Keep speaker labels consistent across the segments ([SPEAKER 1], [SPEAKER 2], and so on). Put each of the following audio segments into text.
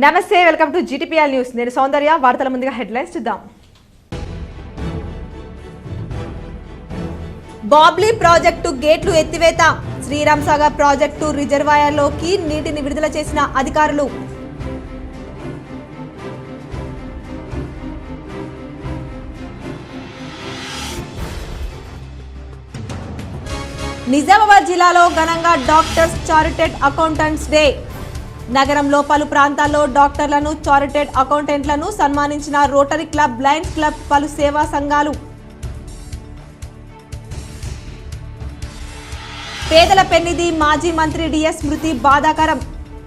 [SPEAKER 1] నమస్తే, welcome to GTPL news. నేను సౌందర్య. వార్తల ముందుగా హెడ్లైన్స్ చూద్దాం. బాబ్లీ ప్రాజెక్టు గేట్లు ఎత్తివేత. శ్రీరామ్ సాగర్ ప్రాజెక్టు రిజర్వాయర్లోకి నీటిని విడుదల చేసిన అధికారులు. నిజామాబాద్ జిల్లాలో ఘనంగా డాక్టర్స్ చారిటెడ్ అకౌంటెంట్స్ డే. నగరంలో పలు ప్రాంతాల్లో డాక్టర్లను, చారిటెడ్ అకౌంటెంట్లను సన్మానించిన రోటరీ క్లబ్, లయన్స్ క్లబ్, పలు సేవా సంఘాలు. పేదల పెన్నిధి మాజీ మంత్రి డిఎస్ మృతి బాధాకరం.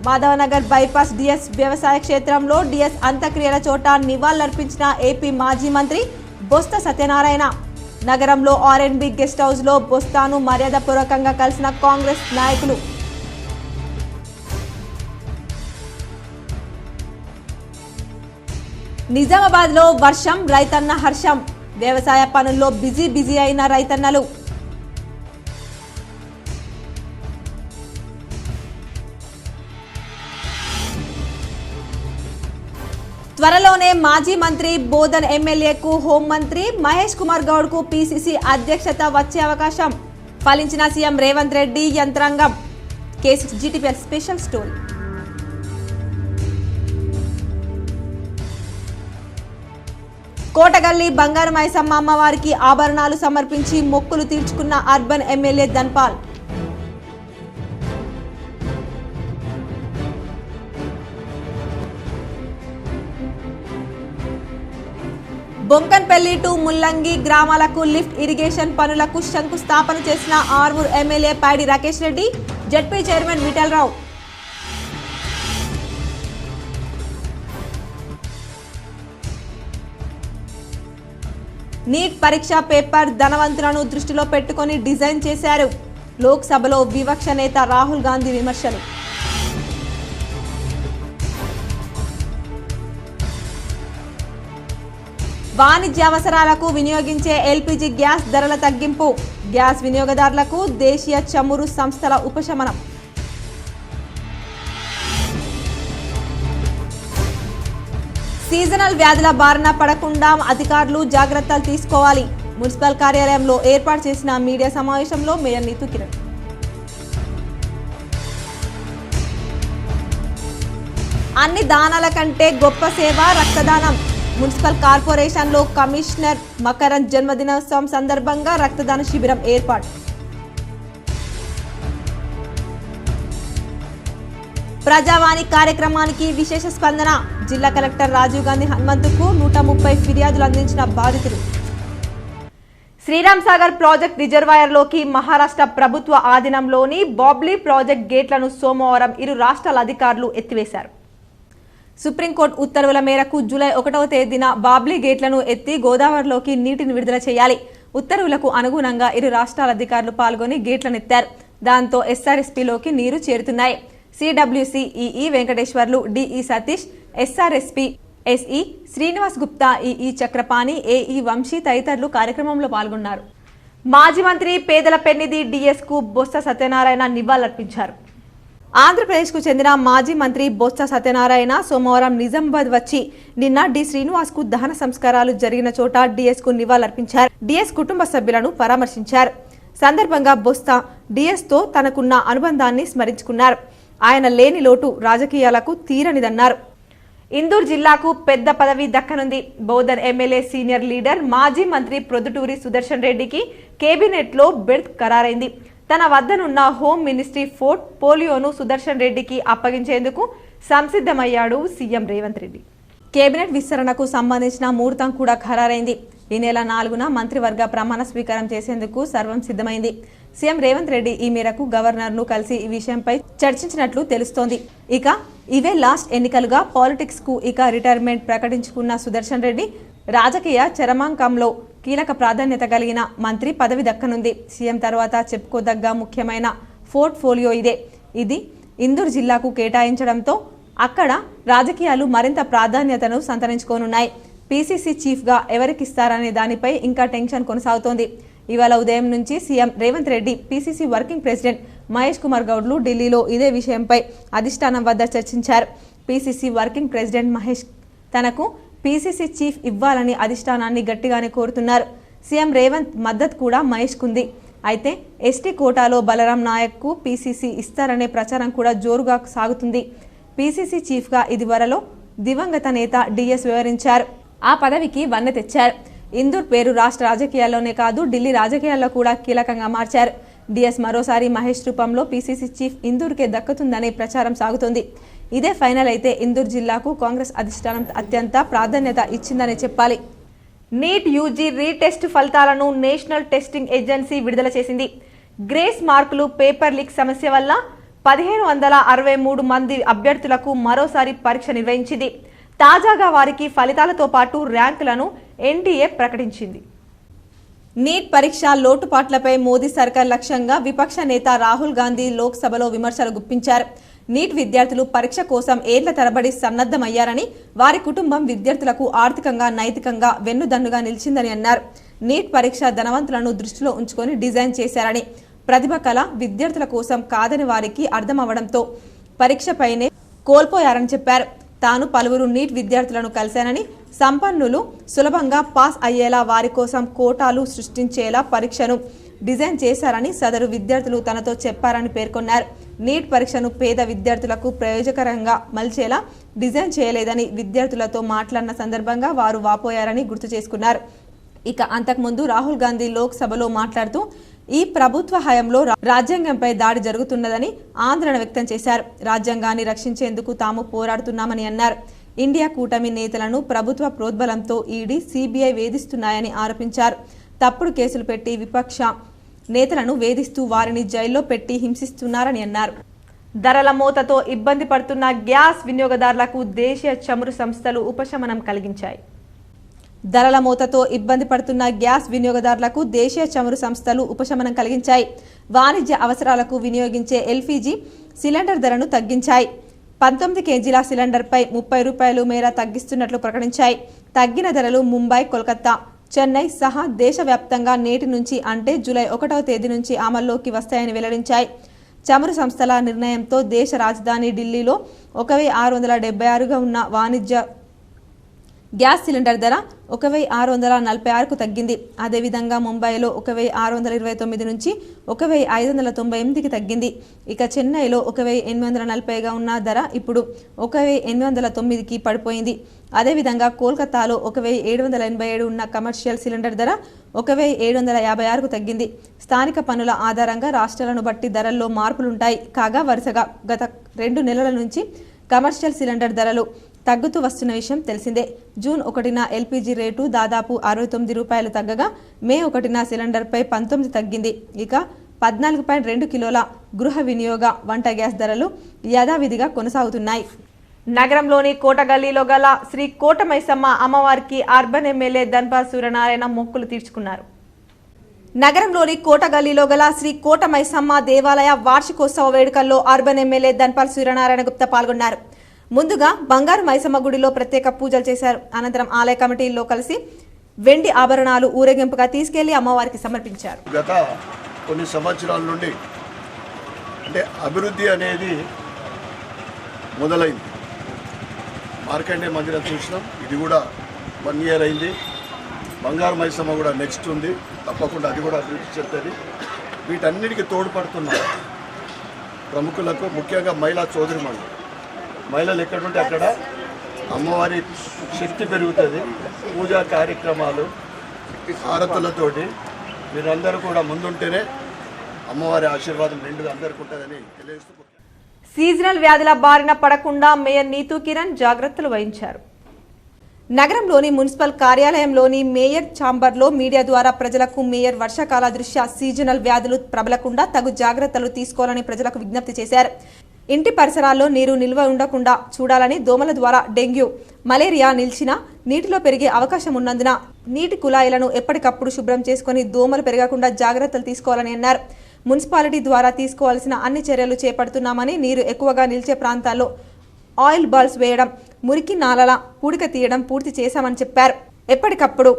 [SPEAKER 1] మాధవనగర్ బైపాస్ డిఎస్ వ్యవసాయ క్షేత్రంలో డిఎస్ అంత్యక్రియల చోట నివాళులర్పించిన ఏపీ మాజీ మంత్రి బొత్స సత్యనారాయణ. నగరంలో ఆర్ఎండ్బి గెస్ట్ హౌస్ లో బొత్సను మర్యాదపూర్వకంగా కలిసిన కాంగ్రెస్ నాయకులు. నిజామాబాద్ లో వర్షం, రైతన్న హర్షం. వ్యవసాయ పనుల్లో బిజీ అయిన రైతన్నలు. త్వరలోనే మాజీ మంత్రి బోధన్ ఎమ్మెల్యేకు హోంమంత్రి మహేష్ కుమార్ గౌడ్ కు పిసిసి అధ్యక్షత వచ్చే అవకాశం. ఫలించిన సీఎం రేవంత్ రెడ్డి యంత్రాంగం. Case GTPL special story. Kotagalli Bangaru Maisamma అమ్మవారికి ఆభరణాలు సమర్పించి మొక్కులు తీర్చుకున్న urban MLA Dhanpal. Bonkanpalli to Mullangi గ్రామాలకు లిఫ్ట్ ఇరిగేషన్ పనులకు శంకుస్థాపన చేసిన Armoor MLA Paidi Rakesh Reddy, ZP chairman Vithalrao. NEET పరీక్ష పేపర్ ధనవంతులను దృష్టిలో పెట్టుకుని డిజైన్ చేశారు. లోక్సభలో వివక్ష నేత రాహుల్ గాంధీ విమర్శలు. వాణిజ్య అవసరాలకు వినియోగించే ఎల్పీజీ గ్యాస్ ధరల తగ్గింపు. గ్యాస్ వినియోగదారులకు దేశీయ చమురు సంస్థల ఉపశమనం. సీజనల్ వ్యాధుల బారిన పడకుండా అధికారులు జాగ్రత్తలు తీసుకోవాలి. మున్సిపల్ కార్యాలయంలో ఏర్పాటు చేసిన మీడియా సమావేశంలో మేయర్ నీతు కిరణ్. అన్ని దానాల కంటే గొప్ప సేవ రక్తదానం. మున్సిపల్ కార్పొరేషన్లో కమిషనర్ మకరంద్ జన్మదినోత్సవం సందర్భంగా రక్తదాన శిబిరం ఏర్పాటు. ప్రజావాణి కార్యక్రమానికి విశేష స్పందన. జిల్లా కలెక్టర్ రాజీవ్ గాంధీ హనుమంతుకు 130 ఫిర్యాదులు అందించిన బాధితులు. శ్రీరామ్ సాగర్ ప్రాజెక్ట్ రిజర్వాయర్లోకి మహారాష్ట్ర ప్రభుత్వ ఆధీనంలోని బాబ్లీ ప్రాజెక్ట్ గేట్లను సోమవారం ఇరు రాష్ట్రాల అధికారులు ఎత్తివేశారు. సుప్రీంకోర్టు ఉత్తర్వుల మేరకు జూలై 1వ తేదీన బాబ్లీ గేట్లను ఎత్తి గోదావరిలోకి నీటిని విడుదల చేయాలి. ఉత్తర్వులకు అనుగుణంగా ఇరు రాష్ట్రాల అధికారులు పాల్గొని గేట్లను ఎత్తారు. దాంతో ఎస్ఆర్ఎస్పీలోకి నీరు చేరుతున్నాయి. CWC EE Venkateswarlu, DE Satish, SRSP SE Srinivas Gupta, EE Chakrapani, AE Vamshi తదితరులు కార్యక్రమంలో పాల్గొన్నారు. మాజీ మంత్రి పేదల పెన్నిధి డిఎస్ కు బొత్స సత్యనారాయణ నివాళులర్పించారు. ఆంధ్రప్రదేశ్కు చెందిన మాజీ మంత్రి బొత్స సత్యనారాయణ సోమవారం నిజామాబాద్ వచ్చి నిన్న డి శ్రీనివాస్ కు దహన సంస్కారాలు జరిగిన చోట డిఎస్ కు నివాళులర్పించారు. డిఎస్ కుటుంబ సభ్యులను పరామర్శించారు. సందర్భంగా బొత్స డిఎస్ తో తనకున్న అనుబంధాన్ని స్మరించుకున్నారు. ఆయన లేని లోటు రాజకీయాలకు తీరనిదన్నారు. ఇందూర్ జిల్లాకు పెద్ద పదవి దక్కనుంది. బోధన్ ఎమ్మెల్యే సీనియర్ లీడర్ మాజీ మంత్రి ప్రొద్దుటూరి సుదర్శన్ రెడ్డికి కేబినెట్ లో బెర్త్ ఖరారైంది. తన వద్దనున్న హోమ్ మినిస్ట్రీ పోలియోను సుదర్శన్ రెడ్డికి అప్పగించేందుకు సంసిద్ధమయ్యాడు సీఎం రేవంత్ రెడ్డి. కేబినెట్ విస్తరణకు సంబంధించిన ముహూర్తం కూడా ఖరారైంది. ఈ నెల 4న మంత్రివర్గ ప్రమాణ స్వీకారం చేసేందుకు సర్వం సిద్ధమైంది. సీఎం రేవంత్ రెడ్డి ఈ మేరకు గవర్నర్ ను కలిసి ఈ విషయంపై చర్చించినట్లు తెలుస్తోంది. ఇక ఇవే లాస్ట్ ఎన్నికలుగా పాలిటిక్స్ కు ఇక రిటైర్మెంట్ ప్రకటించుకున్న సుదర్శన్ రెడ్డి రాజకీయ చరమాంకంలో కీలక ప్రాధాన్యత కలిగిన మంత్రి పదవి దక్కనుంది. సీఎం తర్వాత చెప్పుకోదగ్గ ముఖ్యమైన పోర్ట్ఫోలియో ఇదే. ఇది ఇందూర్ జిల్లాకు కేటాయించడంతో అక్కడ రాజకీయాలు మరింత ప్రాధాన్యతను సంతరించుకోనున్నాయి. పీసీసీ చీఫ్ గా ఎవరికిస్తారనే దానిపై ఇంకా టెన్షన్ కొనసాగుతోంది. ఇవాళ ఉదయం నుంచి CM Revanth Reddy, PCC working president Mahesh Kumar గౌడ్లు ఢిల్లీలో ఇదే విషయంపై అధిష్టానం వద్ద చర్చించారు. పీసీసీ వర్కింగ్ ప్రెసిడెంట్ మహేష్ తనకు పీసీసీ చీఫ్ ఇవ్వాలని అధిష్టానాన్ని గట్టిగానే కోరుతున్నారు. సీఎం రేవంత్ మద్దతు కూడా మహేష్కుంది. అయితే ఎస్టీ కోటాలో బలరాం నాయక్కు పీసీసీ ఇస్తారనే ప్రచారం కూడా జోరుగా సాగుతుంది. పీసీసీ చీఫ్గా ఇదివరలో దివంగత నేత డిఎస్ వివరించారు. ఆ పదవికి వన్నె తెచ్చారు. ఇందూర్ పేరు రాష్ట్ర రాజకీయాల్లోనే కాదు ఢిల్లీ రాజకీయాల్లో కూడా కీలకంగా మార్చారు. డిఎస్ మరోసారి మహేష్ రూపంలో పీసీసీ చీఫ్ ఇందూర్కే దక్కుతుందనే ప్రచారం సాగుతోంది. ఇదే ఫైనల్ అయితే ఇందూర్ జిల్లాకు కాంగ్రెస్ అధిష్టానం అత్యంత ప్రాధాన్యత ఇచ్చిందనే చెప్పాలి. నీట్ యూజీ రీటెస్ట్ ఫలితాలను నేషనల్ టెస్టింగ్ ఏజెన్సీ విడుదల చేసింది. గ్రేస్ మార్కులు పేపర్ లీక్ సమస్య వల్ల 1563 మంది అభ్యర్థులకు మరోసారి పరీక్ష నిర్వహించింది. తాజాగా వారికి ఫలితాలతో పాటు ర్యాంకులను ఎన్టీఏ ప్రకటించింది. నీట్ పరీక్ష లోటుపాట్లపై మోదీ సర్కార్ లక్ష్యంగా విపక్ష నేత రాహుల్ గాంధీ లోక్సభలో విమర్శలు గుప్పించారు. నీట్ విద్యార్థులు పరీక్ష కోసం ఏళ్ల తరబడి సన్నద్ధమయ్యారని, వారి కుటుంబం విద్యార్థులకు ఆర్థికంగా నైతికంగా వెన్నుదన్నుగా నిలిచిందని అన్నారు. నీట్ పరీక్ష ధనవంతులను దృష్టిలో ఉంచుకొని డిజైన్ చేశారని, ప్రతిభ కళ విద్యార్థుల కోసం కాదని వారికి అర్థమవడంతో పరీక్షపైనే కోల్పోయారని చెప్పారు. తాను పలువురు నీట్ విద్యార్థులను కలిశానని, సంపన్నులు సులభంగా పాస్ అయ్యేలా వారి కోసం కోటాలు సృష్టించేలా పరీక్షను డిజైన్ చేశారని సదరు విద్యార్థులు తనతో చెప్పారని పేర్కొన్నారు. నీట్ పరీక్షను పేద విద్యార్థులకు ప్రయోజకరంగా మలిచేలా డిజైన్ చేయలేదని విద్యార్థులతో మాట్లాడిన సందర్భంగా వారు వాపోయారని గుర్తు చేసుకున్నారు. ఇక అంతకుముందు రాహుల్ గాంధీ లోక్సభలో మాట్లాడుతూ ఈ ప్రభుత్వ హయాంలో రాజ్యాంగంపై దాడి జరుగుతున్నదని ఆందోళన వ్యక్తం చేశారు. రాజ్యాంగాన్ని రక్షించేందుకు తాము పోరాడుతున్నామని అన్నారు. ఇండియా కూటమి నేతలను ప్రభుత్వ ప్రోద్బలంతో ఈడీ, సిబిఐ వేధిస్తున్నాయని ఆరోపించారు. తప్పుడు కేసులు పెట్టి విపక్ష నేతలను వేధిస్తూ వారిని జైల్లో పెట్టి హింసిస్తున్నారని అన్నారు. ధరల మోతతో ఇబ్బంది పడుతున్న గ్యాస్ వినియోగదారులకు దేశీయ చమురు సంస్థలు ఉపశమనం కలిగించాయి. ధరల మోతతో ఇబ్బంది పడుతున్న గ్యాస్ వినియోగదారులకు దేశీయ చమురు సంస్థలు ఉపశమనం కలిగించాయి. వాణిజ్య అవసరాలకు వినియోగించే ఎల్పీజీ సిలిండర్ ధరను తగ్గించాయి. 19 కేజీల సిలిండర్పై 30 రూపాయలు మేర తగ్గిస్తున్నట్లు ప్రకటించాయి. తగ్గిన ధరలు ముంబై, కోల్కతా, చెన్నై సహా దేశవ్యాప్తంగా నేటి నుంచి అంటే జూలై 1వ తేదీ నుంచి అమల్లోకి వస్తాయని వెల్లడించాయి. చమురు సంస్థల నిర్ణయంతో దేశ రాజధాని ఢిల్లీలో 1676గా ఉన్న వాణిజ్య గ్యాస్ సిలిండర్ ధర 1646కు తగ్గింది. అదేవిధంగా ముంబైలో 1629 నుంచి 1598కి తగ్గింది. ఇక చెన్నైలో 1840గా ఉన్న ధర ఇప్పుడు 1809కి పడిపోయింది. అదేవిధంగా కోల్కతాలో 1787 ఉన్న కమర్షియల్ సిలిండర్ ధర 1756కు తగ్గింది. స్థానిక పన్నుల ఆధారంగా రాష్ట్రాలను బట్టి ధరల్లో మార్పులుంటాయి. కాగా వరుసగా గత 2 నెలల నుంచి కమర్షియల్ సిలిండర్ ధరలు తగ్గుతూ వస్తున్న విషయం తెలిసిందే. జూన్ 1న ఎల్పీజీ రేటు దాదాపు 69 రూపాయలు తగ్గగా మే 1న సిలిండర్పై 19 తగ్గింది. ఇక 14.2 కిలోల గృహ వినియోగ వంట గ్యాస్ ధరలు యథావిధిగా కొనసాగుతున్నాయి. నగరంలోని కోటగల్లీలో గల శ్రీ కోటమైసమ్మ అమ్మవారికి అర్బన్ ఎమ్మెల్యే ధన్పాల్ సూర్యనారాయణ మొక్కులు తీర్చుకున్నారు. నగరంలోని కోటగల్లీలో గల శ్రీ కోటమైసమ్మ దేవాలయ వార్షికోత్సవ వేడుకల్లో అర్బన్ ఎమ్మెల్యే ధన్పాల్ సూర్యనారాయణ గుప్తా పాల్గొన్నారు. ముందుగా బంగారు మైసమ్మ గుడిలో ప్రత్యేక పూజలు చేశారు. అనంతరం ఆలయ కమిటీల్లో కలిసి వెండి ఆభరణాలు ఊరేగింపుగా తీసుకెళ్లి అమ్మవారికి సమర్పించారు.
[SPEAKER 2] గత కొన్ని సంవత్సరాల నుండి అంటే అభివృద్ధి అనేది మొదలైంది. మార్కండే మందిరం చూసినాం, ఇది కూడా 1 ఇయర్ అయింది. బంగారు మైసమ్మ కూడా నెక్స్ట్ ఉంది, తప్పకుండా అది కూడా అభివృద్ధి చెందుతుంది. వీటన్నిటికీ తోడ్పడుతున్న ప్రముఖులకు, ముఖ్యంగా మహిళా సోదరిమణులు, మహిళలు ఎక్కడుంటే అక్కడ అమ్మవారి శక్తి పెరుగుతుంది. పూజా కార్యక్రమాలు హారతులతోటి మీరందరూ కూడా ముందుంటేనే అమ్మవారి ఆశీర్వాదం నిండుగా అందరికీ ఉంటుందని తెలియజేస్తూ
[SPEAKER 1] సీజనల్ వ్యాధుల బారిన పడకుండా మేయర్ నీతూ కిరణ్ జాగ్రత్తలు వహించారు. నగరంలోని మున్సిపల్ కార్యాలయంలోని మేయర్ ఛాంబర్లో మీడియా ద్వారా ప్రజలకు మేయర్ వర్షాకాల దృష్ట్యా సీజనల్ వ్యాధులు ప్రబలకుండా తగు జాగ్రత్తలు తీసుకోవాలని ప్రజలకు విజ్ఞప్తి చేశారు. ఇంటి పరిసరాల్లో నీరు నిల్వ ఉండకుండా చూడాలని, దోమల ద్వారా డెంగ్యూ, మలేరియా నిలిచినా నీటిలో పెరిగే అవకాశం ఉన్నందున నీటి కుళాయిలను ఎప్పటికప్పుడు శుభ్రం చేసుకుని దోమలు పెరగకుండా జాగ్రత్తలు తీసుకోవాలని అన్నారు. మున్సిపాలిటీ ద్వారా తీసుకోవాల్సిన అన్ని చర్యలు చేపడుతున్నామని, నీరు ఎక్కువగా నిలిచే ప్రాంతాల్లో ఆయిల్ బాల్స్ వేయడం, మురికి నాలల పూడిక తీయడం పూర్తి చేశామని చెప్పారు. ఎప్పటికప్పుడు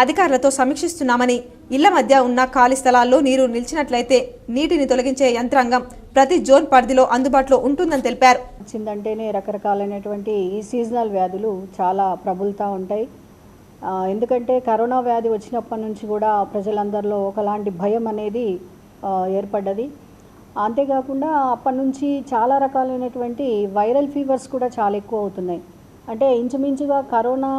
[SPEAKER 1] అధికారులతో సమీక్షిస్తున్నామని, ఇళ్ల మధ్య ఉన్న ఖాళీ స్థలాల్లో నీరు నిలిచినట్లయితే నీటిని తొలగించే యంత్రాంగం ప్రతి జోన్ పరిధిలో అందుబాటులో ఉంటుందని తెలిపారు.
[SPEAKER 3] వచ్చిందంటేనే రకరకాలైనటువంటి ఈ సీజనల్ వ్యాధులు చాలా ప్రబలుతూ ఉంటాయి. ఎందుకంటే కరోనా వ్యాధి వచ్చినప్పటి నుంచి కూడా ప్రజలందరిలో ఒకలాంటి భయం అనేది ఏర్పడ్డది. అంతేకాకుండా అప్పటి నుంచి చాలా రకాలైనటువంటి వైరల్ ఫీవర్స్ కూడా చాలా ఎక్కువ అవుతున్నాయి. అంటే ఇంచుమించుగా కరోనా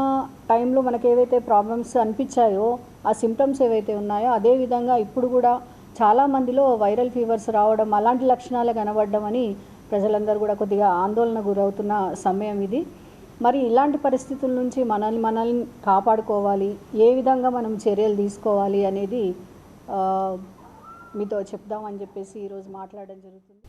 [SPEAKER 3] టైంలో మనకు ఏవైతే ప్రాబ్లమ్స్ అనిపించాయో, ఆ సిమ్టమ్స్ ఏవైతే ఉన్నాయో అదేవిధంగా ఇప్పుడు కూడా చాలామందిలో వైరల్ ఫీవర్స్ రావడం, అలాంటి లక్షణాలు కనబడడం అని ప్రజలందరూ కూడా కొద్దిగా ఆందోళన గురవుతున్న సమయం ఇది. మరి ఇలాంటి పరిస్థితుల నుంచి మనల్ని కాపాడుకోవాలి, ఏ విధంగా మనం చర్యలు తీసుకోవాలి అనేది మీతో చెప్దామని చెప్పేసి ఈరోజు మాట్లాడడం జరుగుతుంది.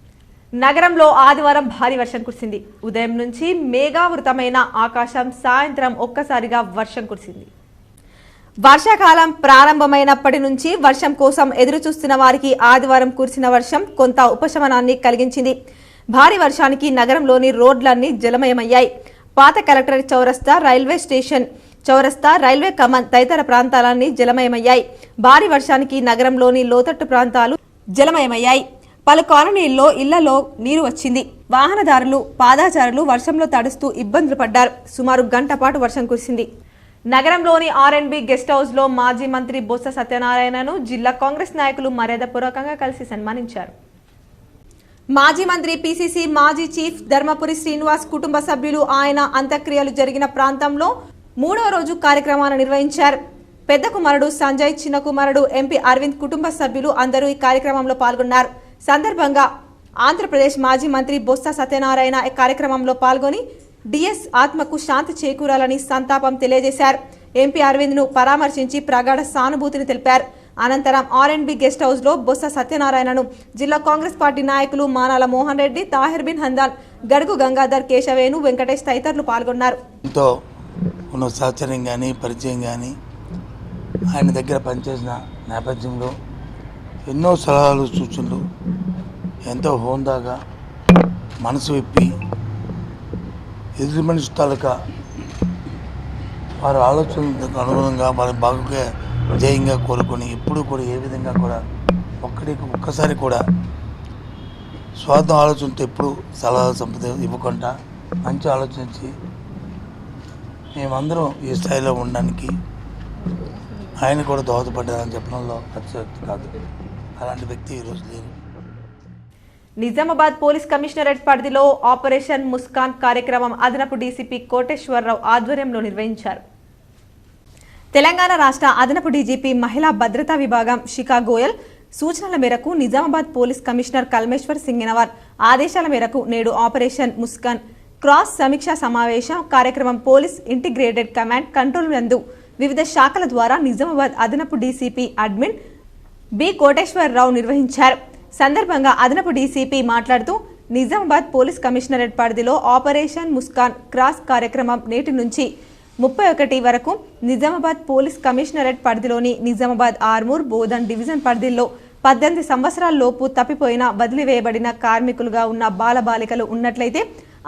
[SPEAKER 1] నగరంలో ఆదివారం భారీ వర్షం కురిసింది. ఉదయం నుంచి మేఘావృతమైన ఆకాశం, సాయంత్రం ఒక్కసారిగా వర్షం కురిసింది. వర్షాకాలం ప్రారంభమైనప్పటి నుంచి వర్షం కోసం ఎదురు చూస్తున్న వారికి ఆదివారం కురిసిన వర్షం కొంత ఉపశమనాన్ని కలిగించింది. భారీ వర్షానికి నగరంలోని రోడ్లన్నీ జలమయమయ్యాయి. పాత కలెక్టరేట్ చౌరస్తా, రైల్వే స్టేషన్ చౌరస్తా, రైల్వే కమాన్ తదితర ప్రాంతాలన్నీ జలమయమయ్యాయి. భారీ వర్షానికి నగరంలోని లోతట్టు ప్రాంతాలు జలమయమయ్యాయి. పలు కాలనీల్లో ఇళ్లలో నీరు వచ్చింది. వాహనదారులు, పాదాచారులు వర్షంలో తడుస్తూ ఇబ్బందులు పడ్డారు. సుమారు గంట పాటు వర్షం కురిసింది. నగరంలోని R&B గెస్ట్ హౌస్ లో మాజీ మంత్రి బొత్స సత్యనారాయణను జిల్లా కాంగ్రెస్ నాయకులు మర్యాదపూర్వకంగా కలిసి సన్మానించారు. మాజీ మంత్రి, PCC మాజీ చీఫ్ ధర్మపురి శ్రీనివాస్ కుటుంబ సభ్యులు ఆయన అంత్యక్రియలు జరిగిన ప్రాంతంలో 3వ రోజు కార్యక్రమాన్ని నిర్వహించారు. పెద్ద కుమారుడు సంజయ్, చిన్న కుమారుడు MP అరవింద్ కుటుంబ సభ్యులు అందరూ ఈ కార్యక్రమంలో పాల్గొన్నారు. సందర్భంగా ఆంధ్రప్రదేశ్ మాజీ మంత్రి బొత్స సత్యనారాయణ ఈ కార్యక్రమంలో పాల్గొని DS ఆత్మకు శాంతి చేకూరాలని సంతాపం తెలియజేశారు. MP అరవింద్ ను పరామర్శించి ప్రగాఢ సానుభూతిని తెలిపారు. అనంతరం R&B గెస్ట్ హౌస్ లో బొత్స సత్యనారాయణను జిల్లా కాంగ్రెస్ పార్టీ నాయకులు మానాల మోహన్ రెడ్డి, తాహిర్ బిన్ హందాన్, గడుగు గంగాధర్, కేశవేణు, వెంకటేష్ తదితరులు పాల్గొన్నారు.
[SPEAKER 4] ఉన్న సహచర్యం కానీ, పరిచయం కానీ, ఆయన దగ్గర పనిచేసిన నేపథ్యంలో ఎన్నో సలహాలు, సూచనలు ఎంతో హోందాగా మనసు విప్పి ఎదురు మనిషి తాలూకా వారి ఆలోచనలకు అనుగుణంగా వారి బాగుగా జయంగా కోరుకొని ఎప్పుడూ కూడా ఏ విధంగా కూడా ఒక్కసారి కూడా స్వార్థం ఆలోచనతో ఎప్పుడు సలహా సంపద ఇవ్వకుండా మంచి ఆలోచించి మేమందరం ఈ స్థాయిలో ఉండడానికి ఆయన కూడా దోహదపడ్డారని చెప్పడంలో అతిశయోక్తి కాదు. అలాంటి వ్యక్తి ఈరోజు లేరు.
[SPEAKER 1] నిజామాబాద్ పోలీస్ కమిషనరేట్ పరిధిలో ఆపరేషన్ ముస్కాన్ కార్యక్రమం అదనపు DCP కోటేశ్వరరావు ఆధ్వర్యంలో నిర్వహించారు. తెలంగాణ రాష్ట్ర అదనపు DGP మహిళా భద్రతా విభాగం శిఖా గోయల్ సూచనల మేరకు నిజామాబాద్ పోలీస్ కమిషనర్ కల్మేశ్వర్ సింగినవార్ ఆదేశాల మేరకు నేడు ఆపరేషన్ ముస్కాన్ క్రాస్ సమీక్షా సమావేశం కార్యక్రమం పోలీస్ ఇంటిగ్రేటెడ్ కమాండ్ కంట్రోల్ నందు వివిధ శాఖల ద్వారా నిజామాబాద్ అదనపు DCP అడ్మిన్ బి కోటేశ్వరరావు నిర్వహించారు. సందర్భంగా అదనపు DCP మాట్లాడుతూ నిజామాబాద్ పోలీస్ కమిషనరేట్ పరిధిలో ఆపరేషన్ ముస్కాన్ క్రాస్ కార్యక్రమం నేటి నుంచి 31 వరకు నిజామాబాద్ పోలీస్ కమిషనరేట్ పరిధిలోని నిజామాబాద్, ఆర్మూర్, బోధన్ డివిజన్ పరిధిలో 18 సంవత్సరాల లోపు తప్పిపోయిన, వదిలివేయబడిన కార్మికులుగా ఉన్న బాలబాలికలు ఉన్నట్లయితే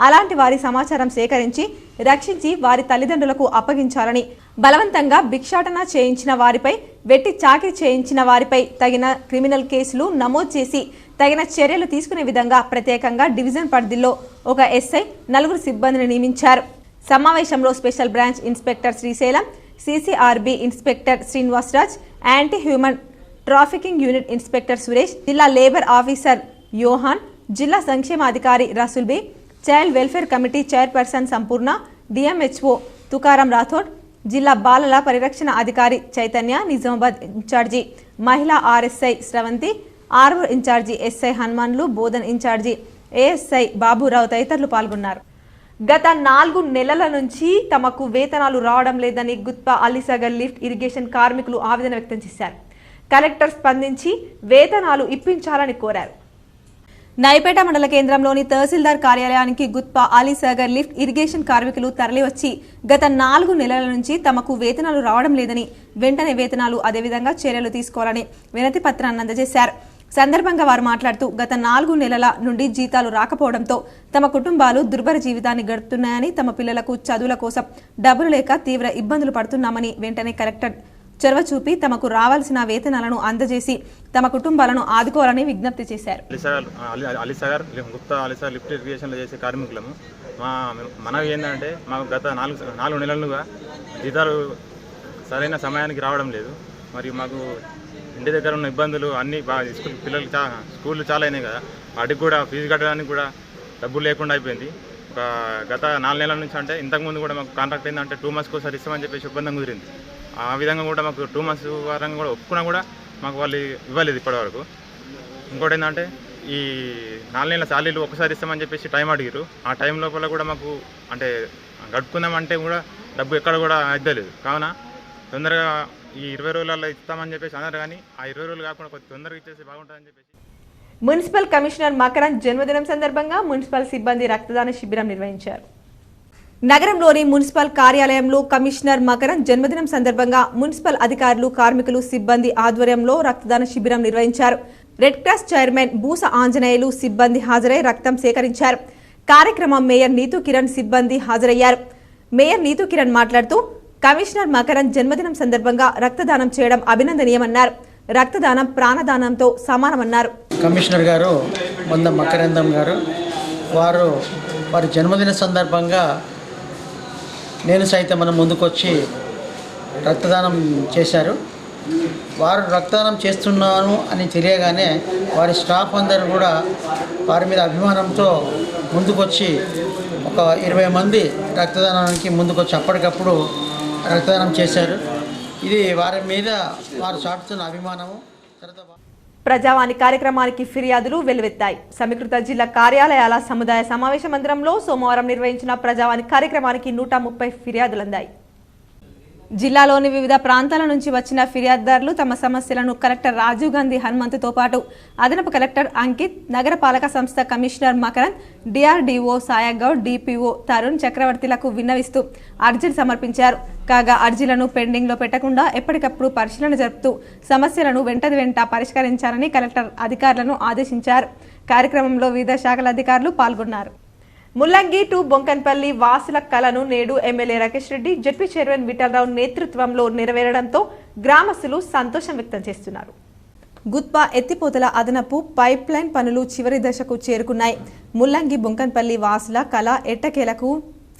[SPEAKER 1] అలాంటి వారి సమాచారం సేకరించి రక్షించి వారి తల్లిదండ్రులకు అప్పగించాలని, బలవంతంగా భిక్షాటన చేయించిన వారిపై, వెట్టి చాకిరీ చేయించిన వారిపై తగిన క్రిమినల్ కేసులు నమోదు చేసి తగిన చర్యలు తీసుకునే విధంగా ప్రత్యేకంగా డివిజన్ పరిధిలో ఒక SI, 4 సిబ్బందిని నియమించారు. సమావేశంలో special branch inspector Srisailam, CCRB inspector Srinivasaraj, anti human trafficking unit inspector Suresh, జిల్లా లేబర్ ఆఫీసర్ యోహాన్, జిల్లా సంక్షేమాధికారి Rasool Bi, child welfare committee chairperson Sampurna, DMHO Tukaram Rathod, జిల్లా బాలల పరిరక్షణ అధికారి చైతన్య, నిజామాబాద్ ఇన్ఛార్జి మహిళా RSI Sravanthi, Armoor incharge SI Hanumanlu, Bodhan incharge ASI Baburao తదితరులు పాల్గొన్నారు. గత 4 నెలల నుంచి తమకు వేతనాలు రావడం లేదని గుత్పా అలీసాగర్ లిఫ్ట్ ఇరిగేషన్ కార్మికులు ఆవేదన వ్యక్తం చేశారు. కలెక్టర్ స్పందించి వేతనాలు ఇప్పించాలని కోరారు. నైపేట మండల కేంద్రంలోని తహసీల్దార్ కార్యాలయానికి గుత్పా అలీసాగర్ లిఫ్ట్ ఇరిగేషన్ కార్మికులు తరలివచ్చి గత 4 నెలల నుంచి తమకు వేతనాలు రావడం లేదని, వెంటనే వేతనాలు అదేవిధంగా చర్యలు తీసుకోవాలని వినతి పత్రాన్ని అందజేశారు. సందర్భంగా వారు మాట్లాడుతూ గత 4 నెలల నుండి జీతాలు రాకపోవడంతో తమ కుటుంబాలు దుర్భర జీవితాన్ని గడుపుతున్నాయని, తమ పిల్లలకు చదువుల కోసం డబ్బులు లేక తీవ్ర ఇబ్బందులు పడుతున్నామని, వెంటనే కలెక్టర్ చొరవ చూపి తమకు రావాల్సిన వేతనాలను అందజేసి తమ కుటుంబాలను ఆదుకోవాలని విజ్ఞప్తి చేశారు.
[SPEAKER 5] అలీసాగర్ గుప్తా అలీసాగర్ లిఫ్ట్ ఇరిగేషన్లో చేసే కార్మికులము మనవి ఏంటంటే మాకు గత 4 నెలలుగా జీతాలు సరైన సమయానికి రావడం లేదు. మరియు మాకు ఇంటి దగ్గర ఉన్న ఇబ్బందులు అన్నీ బాగా పిల్లలకి స్కూళ్ళు చాలా అయినాయి కదా, వాటికి కూడా ఫీజు కట్టడానికి కూడా డబ్బులు లేకుండా అయిపోయింది. ఒక గత 4 నెలల నుంచి అంటే ఇంతకుముందు కూడా మాకు కాంట్రాక్ట్ ఏంటంటే 2 months ఒకసారి ఇస్తామని చెప్పేసి ఒప్పందం కుదిరింది. ఆ విధంగా కూడా మాకు 2 months వారంగా కూడా ఒప్పుకున్నా కూడా మాకు వాళ్ళు ఇవ్వలేదు ఇప్పటివరకు. ఇంకోటి ఏంటంటే ఈ 4 నెలల శాలరీలు ఒకసారి ఇస్తామని చెప్పేసి టైం అడిగారు. ఆ టైం లోపల కూడా మాకు అంటే గడుపుకుందామంటే కూడా డబ్బు ఎక్కడ కూడా అద్దలేదు. కావున తొందరగా ఈ 20 రోజులలో ఇస్తామని చెప్పేసి అన్నారు, కానీ ఆ 20 రోజులు కాకుండా కొద్ది తొందరగా ఇచ్చేసి బాగుంటుందని చెప్పేసి.
[SPEAKER 1] మున్సిపల్ కమిషనర్ మకరంద్ జన్మదినం సందర్భంగా మున్సిపల్ సిబ్బంది రక్తదాన శిబిరం నిర్వహించారు. నగరంలోని మున్సిపల్ కార్యాలయంలో కమిషనర్ మకరంద్ జన్మదినం సందర్భంగా మున్సిపల్ అధికారులు, కార్మికులు, సిబ్బంది ఆధ్వర్యంలో రక్తదాన శిబిరం నిర్వహించారు. రెడ్ క్రాస్ చైర్మన్ బూస ఆంజనేయులు సిబ్బంది హాజరై రక్తం సేకరించారు. కార్యక్రమం మేయర్ నీతూ కిరణ్ సిబ్బంది హాజరయ్యారు. మేయర్ నీతూ కిరణ్ మాట్లాడుతూ కమిషనర్ మకరంద్ జన్మదినం సందర్భంగా రక్తదానం చేయడం అభినందనీయమన్నారు. రక్తదానం ప్రాణదానంతో సమానమన్నారు.
[SPEAKER 6] కమిషనర్ గారు మొన్న మకరందం గారు వారి జన్మదిన సందర్భంగా నేను సైతం మనం ముందుకొచ్చి రక్తదానం చేశారు. వారు రక్తదానం చేస్తున్నాను అని తెలియగానే వారి స్టాఫ్ అందరూ కూడా వారి మీద అభిమానంతో ముందుకొచ్చి ఒక 20 మంది రక్తదానానికి ముందుకొచ్చి అప్పటికప్పుడు రక్తదానం చేశారు. ఇది వారి మీద వారు చాటుతున్న అభిమానము.
[SPEAKER 1] ప్రజావాణి కార్యక్రమానికి ఫిర్యాదులు వెల్లువెత్తాయి. సమీకృత జిల్లా కార్యాలయాల సముదాయ సమావేశ మందిరంలో సోమవారం నిర్వహించిన ప్రజావాణి కార్యక్రమానికి 130 ఫిర్యాదులు అందాయి. జిల్లాలోని వివిధ ప్రాంతాల నుంచి వచ్చిన ఫిర్యాదుదారులు తమ సమస్యలను కలెక్టర్ రాజీవ్ గాంధీ హనుమంతుతో పాటు అదనపు కలెక్టర్ అంకిత్, నగరపాలక సంస్థ commissioner Makarand, DRDO Sayagoud, DPO Tarun చక్రవర్తిలకు విన్నవిస్తూ అర్జీలు సమర్పించారు. కాగా అర్జీలను పెండింగ్లో పెట్టకుండా ఎప్పటికప్పుడు పరిశీలన జరుపుతూ సమస్యలను వెంట పరిష్కరించాలని కలెక్టర్ అధికారులను ఆదేశించారు. కార్యక్రమంలో వివిధ శాఖల అధికారులు పాల్గొన్నారు. ముల్లంగి టు బొంకన్పల్లి వాసుల కలను నేడు MLA Rakesh Reddy, ZP chairman Vithal Rao నేతృత్వంలో నెరవేరడంతో గ్రామస్తులు సంతోషం వ్యక్తం చేస్తున్నారు. గుత్పా ఎత్తిపోతల అదనపు పైప్ లైన్ పనులు చివరి దశకు చేరుకున్నాయి. ముల్లంగి బొంకన్పల్లి వాసుల కళ ఎట్టకేలకు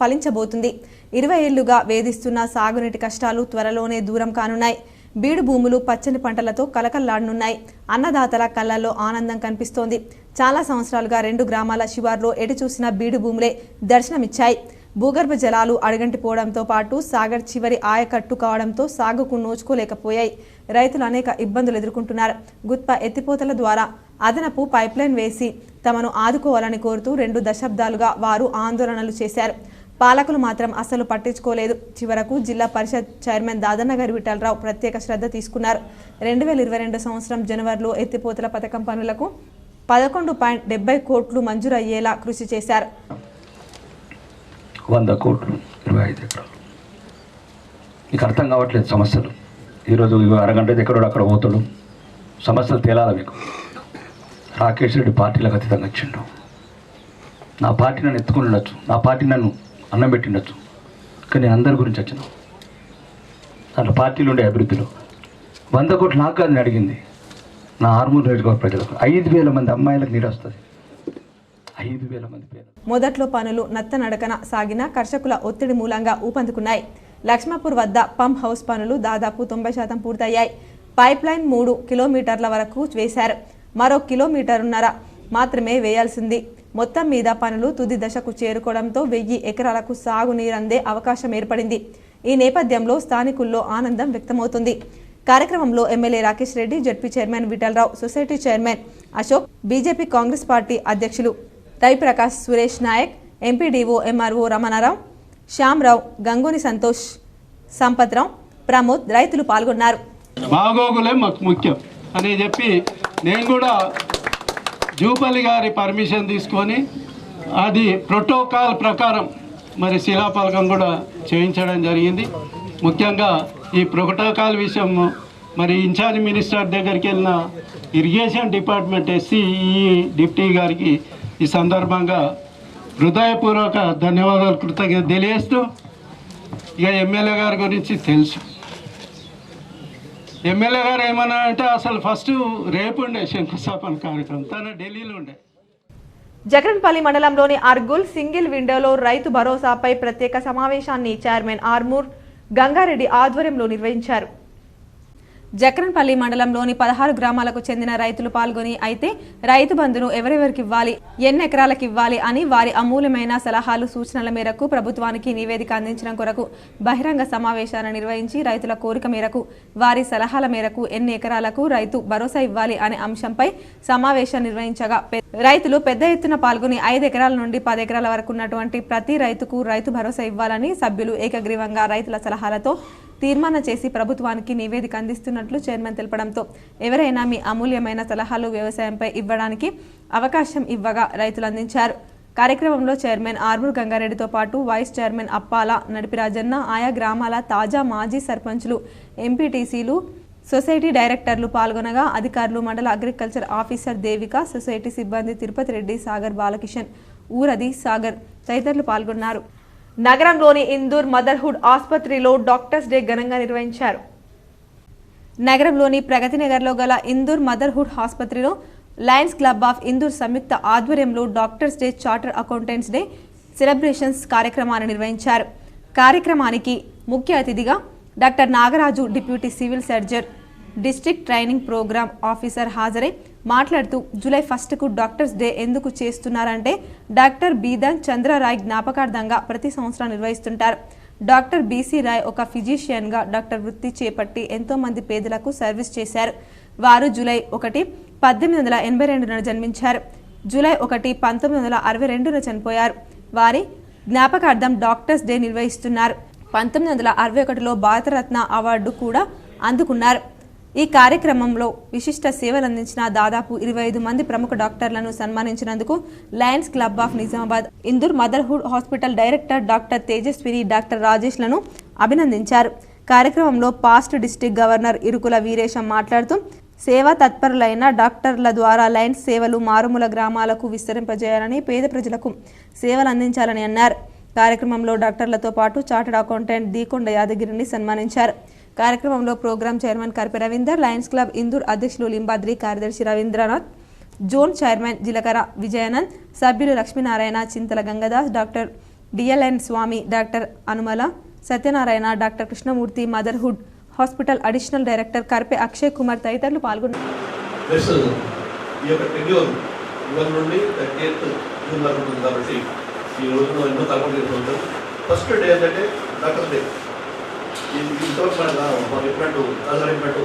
[SPEAKER 1] ఫలించబోతుంది. 20 ఏళ్లుగా వేధిస్తున్న సాగునీటి కష్టాలు త్వరలోనే దూరం కానున్నాయి. బీడు భూములు పచ్చని పంటలతో కలకల్లాడనున్నాయి. అన్నదాతల కళ్ళల్లో ఆనందం కనిపిస్తోంది. చాలా సంవత్సరాలుగా 2 గ్రామాల శివార్లో ఎటు చూసినా బీడు భూములే దర్శనమిచ్చాయి. భూగర్భ జలాలు అడుగంటిపోవడంతో పాటు సాగర్ చివరి ఆయకట్టు కావడంతో సాగుకు నోచుకోలేకపోయాయి. రైతులు అనేక ఇబ్బందులు ఎదుర్కొంటున్నారు. గుత్ప ఎత్తిపోతల ద్వారా అదనపు పైప్లైన్ వేసి తమను ఆదుకోవాలని కోరుతూ 2 దశాబ్దాలుగా వారు ఆందోళనలు చేశారు. పాలకులు మాత్రం అసలు పట్టించుకోలేదు. చివరకు జిల్లా పరిషత్ చైర్మన్ దాదన్నగారి విఠలరావు ప్రత్యేక శ్రద్ధ తీసుకున్నారు. 2022 సంవత్సరం జనవరిలో ఎత్తిపోతల పథకం పనులకు 11.70 కోట్లు మంజూరు అయ్యేలా కృషి చేశారు.
[SPEAKER 7] 100 కోట్లు 25 ఎకరాలు. మీకు అర్థం కావట్లేదు సమస్యలు. ఈరోజు అరగంట ఎక్కడో అక్కడ పోతాడు, సమస్యలు తేలాలి మీకు. రాకేష్ రెడ్డి పార్టీలకు అతీతంగా వచ్చిండు. నా పార్టీ నన్ను ఎత్తుకుని ఉండొచ్చు, నా పార్టీ నన్ను అన్నం పెట్టిండొచ్చు, కానీ నేను అందరి గురించి వచ్చిన దాంట్లో పార్టీలు ఉండే అభివృద్ధిలో 100 కోట్లు నాకు కాదు అడిగింది. నా ఆర్మూర్ నియోజకవర్గ ప్రజలకు 5,000 మంది అమ్మాయిలకు నీరు వస్తుంది. 5,000 మంది పేరు.
[SPEAKER 1] మొదట్లో పనులు నత్తనడకన సాగిన కర్షకుల ఒత్తిడి మూలంగా ఊపందుకున్నాయి. లక్ష్మాపూర్ వద్ద పంప్ హౌస్ పనులు దాదాపు 90% పూర్తయ్యాయి. పైప్ లైన్ 3 కిలోమీటర్ల వరకు వేశారు. మరో 1.5 కిలోమీటర్ల మాత్రమే వేయాల్సింది. మొత్తం మీద పనులు తుది దశకు చేరుకోవడంతో 1000 ఎకరాలకు సాగునీరందే అవకాశం ఏర్పడింది. ఈ నేపథ్యంలో స్థానికుల్లో ఆనందం వ్యక్తమవుతుంది. కార్యక్రమంలో MLA Rakesh Reddy, ZP chairman Vithal Rao, society chairman Ashok, BJP Congress party అధ్యక్షులు రవిప్రకాష్, సురేష్ నాయక్, ఎంపీడీఓ ఎంఆర్ఓ రమణారావు, శ్యామరావు, గంగోని సంతోష్, సంపత్రావు, ప్రమోద్, రైతులు పాల్గొన్నారు.
[SPEAKER 8] బాగోగులే మాకు ముఖ్యం అని చెప్పి నేను కూడా జూపల్లి గారి పర్మిషన్ తీసుకొని అది ప్రోటోకాల్ ప్రకారం మరి శిలాఫలకం కూడా చేయించడం జరిగింది. ముఖ్యంగా ఈ ప్రోటోకాల్ విషయం మరి ఇన్ఛార్జ్ మినిస్టర్ దగ్గరికి వెళ్ళిన ఇరిగేషన్ డిపార్ట్మెంట్ ఎస్సీఈ డిప్టీ గారికి ఈ సందర్భంగా హృదయపూర్వక ధన్యవాదాలు కృతజ్ఞత తెలియజేస్తూ, ఇక ఎమ్మెల్యే గారి గురించి తెలుసు, ఎమ్మెల్యే గారు ఏమన్నా అంటే అసలు ఫస్ట్ రేపు ఉండే శంకుస్థాపన కార్యక్రమం తన ఢిల్లీలో ఉండే.
[SPEAKER 1] జగన్పల్లి మండలంలోని అర్గుల్ సింగిల్ విండోలో రైతు భరోసాపై ప్రత్యేక సమావేశాన్ని చైర్మన్ ఆర్మూర్ గంగారెడ్డి ఆధ్వర్యంలో నిర్వహించారు. జక్రన్పల్లి మండలంలోని 16 గ్రామాలకు చెందిన రైతులు పాల్గొని అయితే రైతు బంధును ఎవరెవరికి ఇవ్వాలి, ఎన్ని ఎకరాలకు ఇవ్వాలి అని వారి అమూల్యమైన సలహాలు సూచనల మేరకు ప్రభుత్వానికి నివేదిక అందించడం కొరకు బహిరంగ సమావేశాన్ని నిర్వహించి రైతుల కోరిక మేరకు వారి సలహాల మేరకు ఎన్ని ఎకరాలకు రైతు భరోసా ఇవ్వాలి అనే అంశంపై సమావేశం నిర్వహించగా రైతులు పెద్ద ఎత్తున పాల్గొని 5 ఎకరాల నుండి 10 ఎకరాల వరకు ఉన్నటువంటి ప్రతి రైతుకు రైతు భరోసా ఇవ్వాలని సభ్యులు ఏకగ్రీవంగా రైతుల సలహాలతో తీర్మానం చేసి ప్రభుత్వానికి నివేదిక అందిస్తున్నట్లు చైర్మన్ తెలపడంతో ఎవరైనా మీ అమూల్యమైన సలహాలు వ్యవసాయంపై ఇవ్వడానికి అవకాశం ఇవ్వగా రైతులు అందించారు. కార్యక్రమంలో చైర్మన్ ఆర్మూర్ గంగారెడ్డితో పాటు వైస్ చైర్మన్ అప్పాల నడిపిరాజన్న, ఆయా గ్రామాల తాజా మాజీ సర్పంచ్లు, ఎంపీటీసీలు, సొసైటీ డైరెక్టర్లు పాల్గొనగా అధికారులు, మండల అగ్రికల్చర్ ఆఫీసర్ దేవిక, సొసైటీ సిబ్బంది తిరుపతి రెడ్డి, సాగర్ బాలకిషన్, ఊరది సాగర్ తదితరులు పాల్గొన్నారు. నగరంలోని ఇందూర్ మదర్హుడ్ ఆసుపత్రిలో డాక్టర్స్ డే ఘనంగా నిర్వహించారు. నగరంలోని ప్రగతి నగర్లో గల ఇందూర్ మదర్హుడ్ ఆసుపత్రిలో లయన్స్ క్లబ్ ఆఫ్ ఇందూర్ సంయుక్త ఆధ్వర్యంలో doctors day, charter accountants day celebrations కార్యక్రమాన్ని నిర్వహించారు. కార్యక్రమానికి ముఖ్య అతిథిగా doctor Nagaraju, deputy civil surgeon, district training programme officer హాజరై మాట్లాడుతూ జూలై 1కు డాక్టర్స్ డే ఎందుకు చేస్తున్నారంటే డాక్టర్ బీదన్ చంద్రరాయ్ జ్ఞాపకార్థంగా ప్రతి సంవత్సరం నిర్వహిస్తుంటారు. డాక్టర్ బీసీ రాయ్ ఒక ఫిజిషియన్గా డాక్టర్ వృత్తి చేపట్టి ఎంతో మంది పేదలకు సర్వీస్ చేశారు. వారు జూలై 1, 1882 జన్మించారు. జూలై 1, 1962 చనిపోయారు. వారి జ్ఞాపకార్థం డాక్టర్స్ డే నిర్వహిస్తున్నారు. 1961లో భారతరత్న అవార్డు కూడా అందుకున్నారు. ఈ కార్యక్రమంలో విశిష్ట సేవలు అందించిన దాదాపు 25 మంది ప్రముఖ డాక్టర్లను సన్మానించినందుకు Lions club of Nizamabad Indur motherhood hospital director doctor Tejaswini, doctor రాజేష్లను అభినందించారు. కార్యక్రమంలో past district governor Irukula Veeresham మాట్లాడుతూ సేవా తత్పరులైన డాక్టర్ల ద్వారా లయన్స్ సేవలు మారుమూల గ్రామాలకు విస్తరింపజేయాలని, పేద ప్రజలకు సేవలు అందించాలని అన్నారు. కార్యక్రమంలో డాక్టర్లతో పాటు చార్టర్డ్ అకౌంటెంట్ దీకొండ యాదగిరిని సన్మానించారు. కార్యక్రమంలో programme chairman Karpe Ravinder, Lions club Indur అధ్యక్షులు లింబాద్రి, కార్యదర్శి రవీంద్రనాథ్, జోన్ చైర్మన్ జిలకర విజయానంద్, సభ్యులు Lakshminarayana, Chintala Gangadas, doctor DLN Swamy, doctor Anumala Satyanarayana, doctor Krishnamurthy, motherhood hospital additional director Karpe Akshay Kumar తదితరులు పాల్గొన్నారు.
[SPEAKER 2] ఇంతవరకు మనం చెప్పినట్టు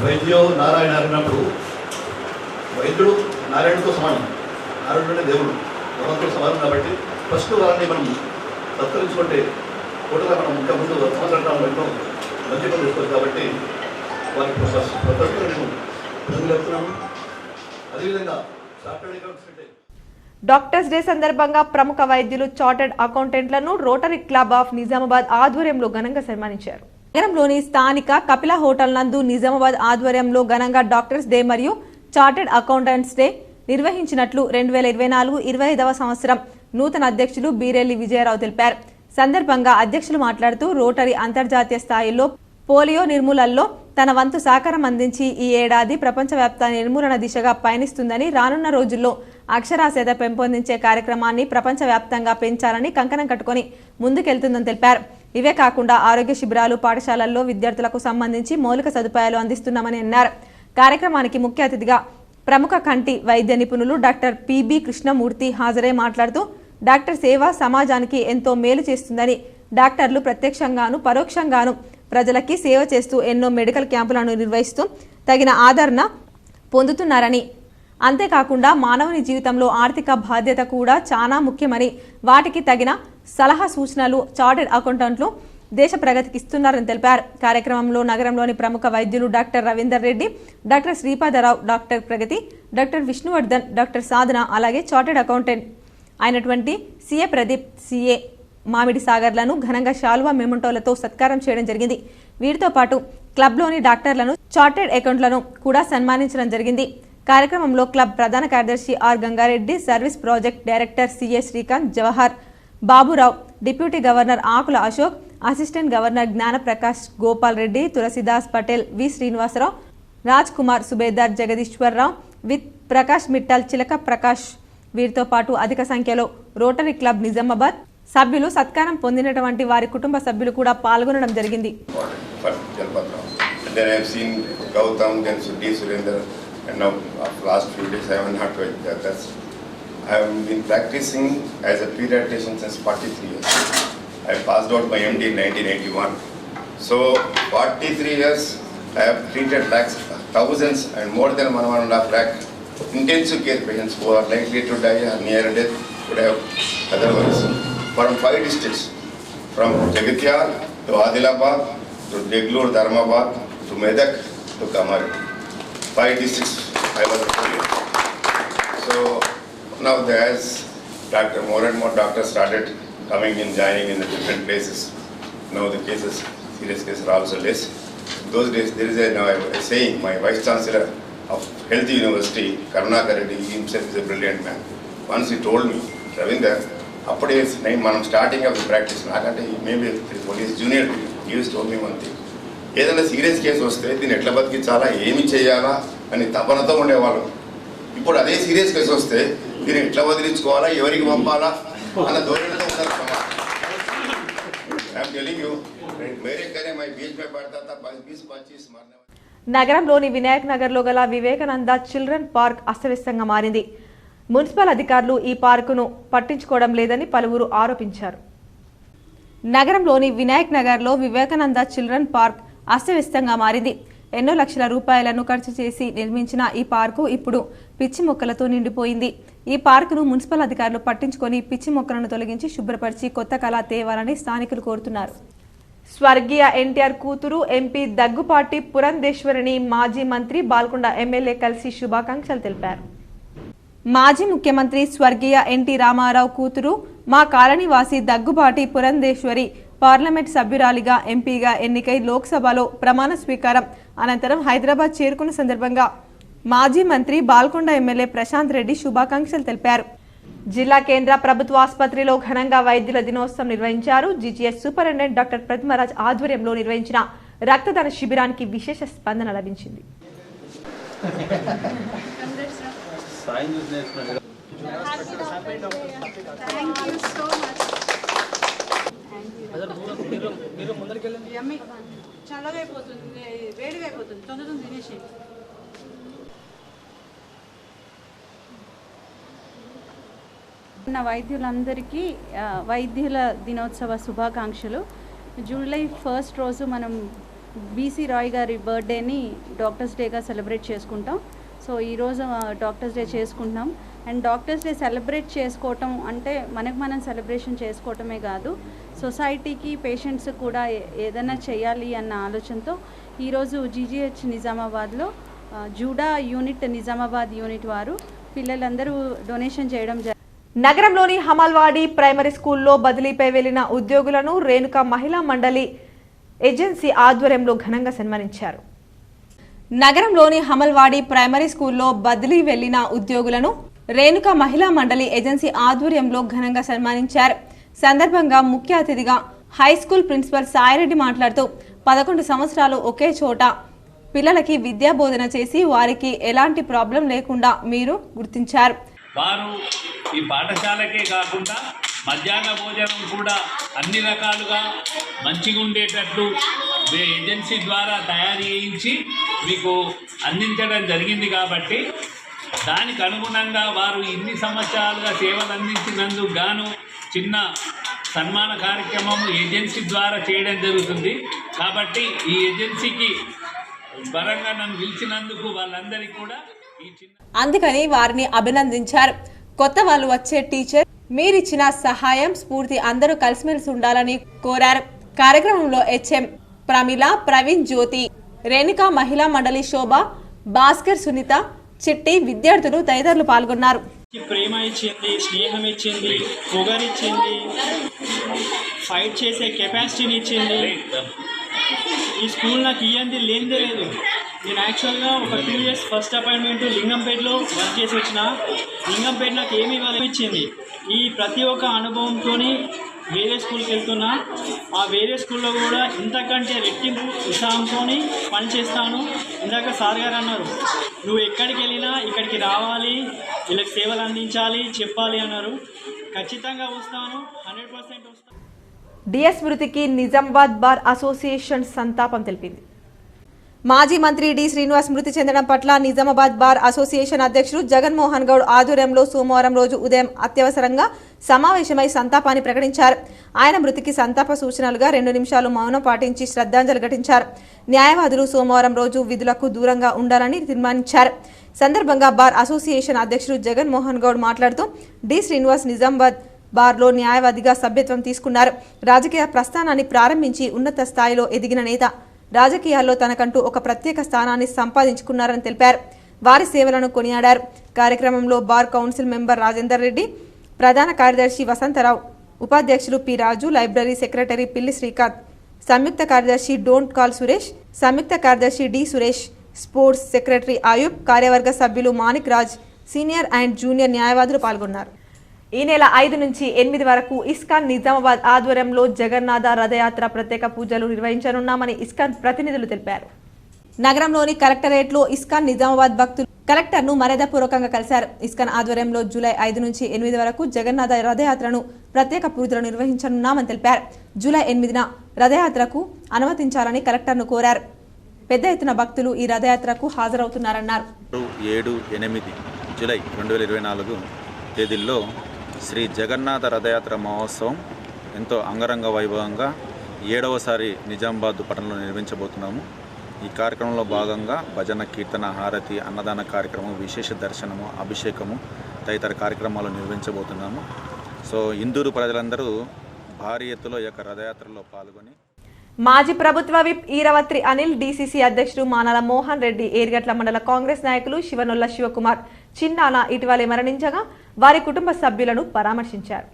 [SPEAKER 2] వైద్యో నారాయణ అన్నప్పుడు వైద్యుడు నారాయణతో సమానం, నారాయణుడే దేవుడు, భగవంతుడు సమానం. కాబట్టి ఫస్ట్ వాళ్ళని మనం సత్కరించుకుంటే టోటల్గా మనం ఇంకా ముందు సంవత్సరాలు ఎన్నో మంచి పనులు చేసుకోవచ్చు. కాబట్టి వారికి ప్రతి నేను ప్రజలు చెప్తున్నాను. అదేవిధంగా సాఫ్ట్వేర్ అకౌంట్స్ అంటే
[SPEAKER 1] డాక్టర్స్ డే సందర్భంగా ప్రముఖ వైద్యులు, చార్టర్డ్ అకౌంటెంట్లను రోటరీ క్లబ్ ఆఫ్ నిజామాబాద్ ఆధ్వర్యంలో ఘనంగా సన్మానించారు. నగరంలోని స్థానిక కపిల హోటల్ నందు నిజామాబాద్ ఆధ్వర్యంలో ఘనంగా డాక్టర్స్ డే మరియు చార్టర్డ్ అకౌంటెంట్స్ డే నిర్వహించినట్లు 2024-25వ సంవత్సరం నూతన అధ్యక్షులు బీరెల్లి విజయరావు తెలిపారు. సందర్భంగా అధ్యక్షులు మాట్లాడుతూ రోటరీ అంతర్జాతీయ స్థాయిలో పోలియో నిర్మూలనలో తన వంతు సహకారం అందించి ఈ ఏడాది ప్రపంచవ్యాప్త నిర్మూలన దిశగా పయనిస్తుందని, రానున్న రోజుల్లో అక్షరాస్యత పెంపొందించే కార్యక్రమాన్ని ప్రపంచవ్యాప్తంగా పెంచాలని కంకణం కట్టుకొని ముందుకెళ్తుందని తెలిపారు. ఇవే కాకుండా ఆరోగ్య శిబిరాలు, పాఠశాలల్లో విద్యార్థులకు సంబంధించి మౌలిక సదుపాయాలు అందిస్తున్నామని అన్నారు. కార్యక్రమానికి ముఖ్య అతిథిగా ప్రముఖ కంటి వైద్య నిపుణులు డాక్టర్ పిబి కృష్ణమూర్తి హాజరై మాట్లాడుతూ డాక్టర్ సేవ సమాజానికి ఎంతో మేలు చేస్తుందని, డాక్టర్లు ప్రత్యక్షంగాను పరోక్షంగాను ప్రజలకి సేవ చేస్తూ ఎన్నో మెడికల్ క్యాంపులను నిర్వహిస్తూ తగిన ఆదరణ పొందుతున్నారని, అంతేకాకుండా మానవుని జీవితంలో ఆర్థిక బాధ్యత కూడా చాలా ముఖ్యమని, వాటికి తగిన సలహా సూచనలు చార్టర్డ్ అకౌంటెంట్లు దేశ ప్రగతికి ఇస్తున్నారని తెలిపారు. కార్యక్రమంలో నగరంలోని ప్రముఖ వైద్యులు doctor Ravinder Reddy, doctor Sripadarao, doctor Pragathi, doctor Vishnuvardhan, doctor Sadhana, అలాగే చార్టర్డ్ అకౌంటెంట్ అయినటువంటి సిఏ ప్రదీప్, సిఏ మామిడి సాగర్లను ఘనంగా శాలువా మెమంటోలతో సత్కారం చేయడం జరిగింది. వీరితో పాటు క్లబ్లోని డాక్టర్లను, చార్టర్డ్ అకౌంట్లను కూడా సన్మానించడం జరిగింది. కార్యక్రమంలో క్లబ్ ప్రధాన కార్యదర్శి R Gangareddy, service project director CA Srikanth, Jawahar Baburao, deputy governor Akula Ashok, assistant governor Gnanaprakash Gopal Reddy, Tulsidas Patel, V Srinivasarao, Raj Kumar, Subedar Jagadeeshwararao, విత్ ప్రకాష్ మిట్టల్, చిలక ప్రకాష్, వీరితో పాటు అధిక సంఖ్యలో రోటరీ క్లబ్ నిజామాబాద్ సభ్యులు, సత్కారం పొందినటువంటి వారి కుటుంబ సభ్యులు కూడా పాల్గొనడం జరిగింది.
[SPEAKER 9] Then I have seen Gautam, then Sudhi, Surendra, and now last few days I have not with others. I have been practicing as a pediatrician since 43 years. I passed out my MD in 1981. So 43 years I have treated lakhs, thousands and more than 1.5 lakh intensive care patients who are likely to die or near death would have otherwise. From 5 districts, from Jagatyal to Adilabad to Deglur, Dharmabad, to Medak, to Kamari. 5 districts I was doing. So now as more and more doctors started coming in, joining in the different places. Now the cases, serious cases are also less. Those days there is a saying, my Vice Chancellor of Health University, Karunakar Reddy, he himself is a brilliant man. Once he told me, Ravinder, అప్పుడే మనం starting of the practice, నాకంటే maybe police junior, he used to told me one thing. ఏదైనా serious case వస్తే దీన్ని ఎట్లా బతికించాలా, ఏమి చేయాలా అని తపనతో ఉండేవాళ్ళం. ఇప్పుడు అదే సీరియస్ కేసు వస్తే దీన్ని ఎట్లా వదిలించుకోవాలా, ఎవరికి పంపాలా అన్న ధోరణితో ఉన్నారు సమాజం. I'm telling you, Mere Kare my beach మే పడతా తా 20-25 మరనే.
[SPEAKER 1] నగరంలోని వినాయక్ నగర్లో గల వివేకానంద చిల్డ్రన్ పార్క్ అస్తవ్యస్తంగా మారింది. మున్సిపల్ అధికారులు ఈ పార్కును పట్టించుకోవడం లేదని పలువురు ఆరోపించారు. నగరంలోని వినాయక్ నగర్లో వివేకానంద చిల్డ్రన్ పార్క్ అస్తవ్యస్తంగా మారింది. ఎన్నో లక్షల రూపాయలను ఖర్చు చేసి నిర్మించిన ఈ పార్కు ఇప్పుడు పిచ్చి మొక్కలతో నిండిపోయింది. ఈ పార్కును మున్సిపల్ అధికారులు పట్టించుకొని పిచ్చి మొక్కలను తొలగించి శుభ్రపరిచి కొత్త కళ తేవాలని స్థానికులు కోరుతున్నారు. స్వర్గీయ ఎన్టీఆర్ కూతురు ఎంపీ దగ్గుపాటి పురంధేశ్వరిని మాజీ మంత్రి బాల్కొండ ఎమ్మెల్యే కలిసి శుభాకాంక్షలు తెలిపారు. మాజీ ముఖ్యమంత్రి స్వర్గీయ ఎన్టీ రామారావు కూతురు మా కాలనీవాసి దగ్గుబాటి పురంధేశ్వరి పార్లమెంట్ సభ్యురాలిగా ఎంపీగా ఎన్నికై లోక్సభలో ప్రమాణ స్వీకారం అనంతరం హైదరాబాద్ చేరుకున్న సందర్భంగా మాజీ మంత్రి బాల్కొండ ఎమ్మెల్యే ప్రశాంత్ రెడ్డి శుభాకాంక్షలు తెలిపారు. జిల్లా కేంద్ర ప్రభుత్వ ఆసుపత్రిలో ఘనంగా వైద్యుల దినోత్సవం నిర్వహించారు. జీజీఎస్ సూపరింటెండెంట్ డాక్టర్ ప్రతిమరాజ్ ఆధ్వర్యంలో నిర్వహించిన రక్తదాన శిబిరానికి విశేష స్పందన లభించింది.
[SPEAKER 10] వైద్యులందరికీ వైద్యుల దినోత్సవ శుభాకాంక్షలు. జూలై 1 రోజు మనం బీసీ రాయ్ గారి బర్త్డేని డాక్టర్స్ డేగా సెలబ్రేట్ చేసుకుంటాం. సో ఈరోజు డాక్టర్స్ డే చేసుకుంటున్నాం. అండ్ డాక్టర్స్ డే సెలబ్రేట్ చేసుకోవటం అంటే మనకు మనం సెలబ్రేషన్ చేసుకోవటమే కాదు, సొసైటీకి పేషెంట్స్ కూడా ఏదైనా చేయాలి అన్న ఆలోచనతో ఈరోజు జీజీహెచ్ నిజామాబాద్లో జూడా యూనిట్ నిజామాబాద్ యూనిట్ వారు పిల్లలందరూ డొనేషన్ చేయడం జరిగింది.
[SPEAKER 1] నగరంలోని హమల్వాడి ప్రైమరీ స్కూల్లో బదిలీపై వెళ్లిన ఉద్యోగులను రేణుక మహిళా మండలి ఏజెన్సీ ఆధ్వర్యంలో ఘనంగా సన్మానించారు. నగరంలోని హమల్వాడి ప్రైమరీ స్కూల్లో బదిలీ వెళ్లిన ఉద్యోగులను రేణుక మహిళా మండలి ఏజెన్సీ ఆధ్వర్యంలో ఘనంగా సన్మానించారు. సందర్భంగా ముఖ్య అతిథిగా హై స్కూల్ ప్రిన్సిపల్ సాయిరెడ్డి మాట్లాడుతూ 11 సంవత్సరాలు ఒకే చోట పిల్లలకి విద్యా బోధన చేసి వారికి ఎలాంటి ప్రాబ్లం లేకుండా మీరు గుర్తించారు.
[SPEAKER 11] వారు ఈ పాఠశాలకే కాకుండా మధ్యాహ్న భోజనం కూడా అన్ని రకాలుగా మంచిగా ఉండేటట్లు ఏజెన్సీ ద్వారా తయారు చేయించి మీకు అందించడం జరిగింది. కాబట్టి దానికి అనుగుణంగా వారు ఇన్ని సంవత్సరాలుగా సేవలు అందించినందుకు గాను చిన్న సన్మాన కార్యక్రమం ఏజెన్సీ ద్వారా చేయడం జరుగుతుంది. కాబట్టి ఈ ఏజెన్సీకి పరంగా నన్ను పిలిచినందుకు వాళ్ళందరికీ కూడా
[SPEAKER 1] అందుకని వారిని అభినందించారు. కొత్త వాళ్ళు వచ్చే టీచర్ మీరిచ్చిన సహాయం స్ఫూర్తి అందరూ కలిసిమెలిసి ఉండాలని కోరారు. కార్యక్రమంలో హెచ్ఎం ప్రమిళ, ప్రవీణ్, జ్యోతి, రేణుక మహిళా మండలి శోభ, భాస్కర్, సునీత, చిట్టి, విద్యార్థులు తదితరులు పాల్గొన్నారు.
[SPEAKER 12] ప్రేమ ఇచ్చింది, స్నేహం ఇచ్చింది, పొగరిచ్చింది, ఫైట్ చేసే కెపాసిటీని ఇచ్చింది. ఈ స్కూల్ నాకు ఇవ్వండి లేనిదే లేదు. నేను యాక్చువల్గా ఒక 2 years ఫస్ట్ అపాయింట్మెంట్ లింగంపేటలో వర్క్ చేసి వచ్చిన. లింగంపేట నాకు ఏమి ఇచ్చింది. ఈ ప్రతి ఒక్క అనుభవంతో వేరే స్కూల్కి వెళ్తున్నా. ఆ వేరే స్కూల్లో కూడా ఇంతకంటే రెట్టింపు ఉత్సాహంతో పనిచేస్తాను. ఇందాక సార్ గారు అన్నారు, నువ్వు ఎక్కడికి వెళ్ళినా ఇక్కడికి రావాలి, వీళ్ళకి సేవలు అందించాలి, చెప్పాలి అన్నారు. ఖచ్చితంగా వస్తాను, 100% వస్తాను.
[SPEAKER 1] డిఎస్ మృతికి నిజామాబాద్ బార్ అసోసియేషన్ సంతాపం తెలిపింది. మాజీ మంత్రి డి శ్రీనివాస్ మృతి చెందడం పట్ల నిజామాబాద్ బార్ అసోసియేషన్ అధ్యక్షుడు జగన్మోహన్ గౌడ్ ఆధ్వర్యంలో సోమవారం రోజు ఉదయం అత్యవసరంగా సమావేశమై సంతాపాన్ని ప్రకటించారు. ఆయన మృతికి సంతాప సూచనలుగా 2 నిమిషాలు మౌనం పాటించి శ్రద్ధాంజలి ఘటించారు. న్యాయవాదులు సోమవారం రోజు విధులకు దూరంగా ఉండాలని తీర్మానించారు. సందర్భంగా బార్ అసోసియేషన్ అధ్యక్షుడు జగన్మోహన్ గౌడ్ మాట్లాడుతూ డి శ్రీనివాస్ నిజామాబాద్ బార్లో న్యాయవాదిగా సభ్యత్వం తీసుకున్నారు. రాజకీయ ప్రస్థానాన్ని ప్రారంభించి ఉన్నత స్థాయిలో ఎదిగిన నేత. రాజకీయాల్లో తనకంటూ ఒక ప్రత్యేక స్థానాన్ని సంపాదించుకున్నారని తెలిపారు. వారి సేవలను కొనియాడారు. కార్యక్రమంలో bar council member Rajender Reddy, ప్రధాన కార్యదర్శి వసంతరావు, ఉపాధ్యక్షులు పి రాజు, లైబ్రరీ సెక్రటరీ పిల్లి శ్రీకాంత్, సంయుక్త కార్యదర్శి డోంట్ కాల్ సురేష్, సంయుక్త కార్యదర్శి D Suresh, sports secretary Ayub, కార్యవర్గ సభ్యులు Manik Raj, senior and junior న్యాయవాదులు పాల్గొన్నారు. ఈ నెల 5 నుంచి 8 వరకు ఇస్కాన్ నిజామాబాద్ ఆధ్వర్యంలో జగన్నాథ రథయాత్ర ప్రత్యేక పూజలు నిర్వహించనున్నామని ఇస్కాన్ ప్రతినిధులు తెలిపారు. నగరంలోని కలెక్టరేట్లో ఇస్కాన్ నిజామాబాద్ భక్తులు కలెక్టర్ను మర్యాదపూర్వకంగా కలిశారు. ఇస్కాన్ ఆధ్వర్యంలో జూలై 5 నుంచి 8 వరకు జగన్నాథ రథయాత్రను ప్రత్యేక పూజలు నిర్వహించనున్నామని తెలిపారు. జూలై 8న రథయాత్రకు అనుమతించాలని కలెక్టర్ను కోరారు. పెద్ద ఎత్తున భక్తులు ఈ రథయాత్రకు హాజరవుతున్నారన్నారు.
[SPEAKER 13] 7-8 జూలై 2024 తేదీల్లో శ్రీ జగన్నాథ రథయాత్ర మహోత్సవం ఎంతో అంగరంగ వైభవంగా 7వసారి నిజామాబాద్ పట్టణంలో నిర్వహించబోతున్నాము. ఈ కార్యక్రమంలో భాగంగా భజన, కీర్తన, హారతి, అన్నదాన కార్యక్రమం, విశేష దర్శనము, అభిషేకము తదితర కార్యక్రమాలు నిర్వహించబోతున్నాము. సో ఇందూరు ప్రజలందరూ భారీ ఎత్తులో ఈ యొక్క రథయాత్రలో పాల్గొని.
[SPEAKER 1] మాజీ ప్రభుత్వ విప్ ఈరవత్రి అనిల్, డీసీసీ అధ్యక్షుడు మానాల మోహన్ రెడ్డి, ఏర్గట్ల మండల కాంగ్రెస్ నాయకులు శివనొల్ల శివకుమార్, చిన్నాన ఇటీవలే మరణించగా వారి కుటుంబ సభ్యులను పరామర్శించారు.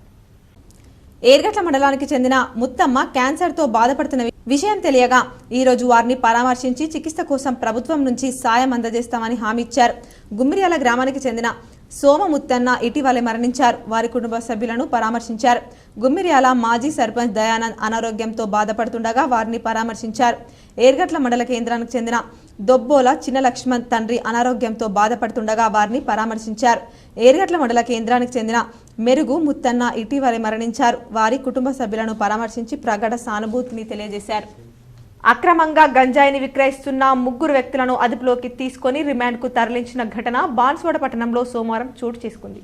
[SPEAKER 1] ఏర్గట్ల మండలానికి చెందిన ముత్తమ్మ క్యాన్సర్తో బాధపడుతున్న విషయం తెలియగా ఈ రోజు వారిని పరామర్శించి చికిత్స కోసం ప్రభుత్వం నుంచి సాయం అందజేస్తామని హామీ ఇచ్చారు. గుమ్మిర్యాల గ్రామానికి చెందిన సోమముత్తన్న ఇటీవలే మరణించారు. వారి కుటుంబ సభ్యులను పరామర్శించారు. గుమ్మిర్యాల మాజీ సర్పంచ్ దయానంద్ అనారోగ్యంతో బాధపడుతుండగా వారిని పరామర్శించారు. ఏర్గట్ల మండల కేంద్రానికి చెందిన దొబ్బోల చిన్న లక్ష్మణ్ తండ్రి అనారోగ్యంతో బాధపడుతుండగా వారిని పరామర్శించారు. ఏర్గట్ల మండల కేంద్రానికి చెందిన మెరుగు ముత్తన్న ఇటీవలే మరణించారు. వారి కుటుంబ సభ్యులను పరామర్శించి ప్రగాఢ సానుభూతిని తెలియజేశారు. అక్రమంగా గంజాయిని విక్రయిస్తున్న 3 వ్యక్తులను అదుపులోకి తీసుకుని రిమాండ్కు తరలించిన ఘటన బాన్స్వాడ పట్టణంలో సోమవారం చోటు చేసుకుంది.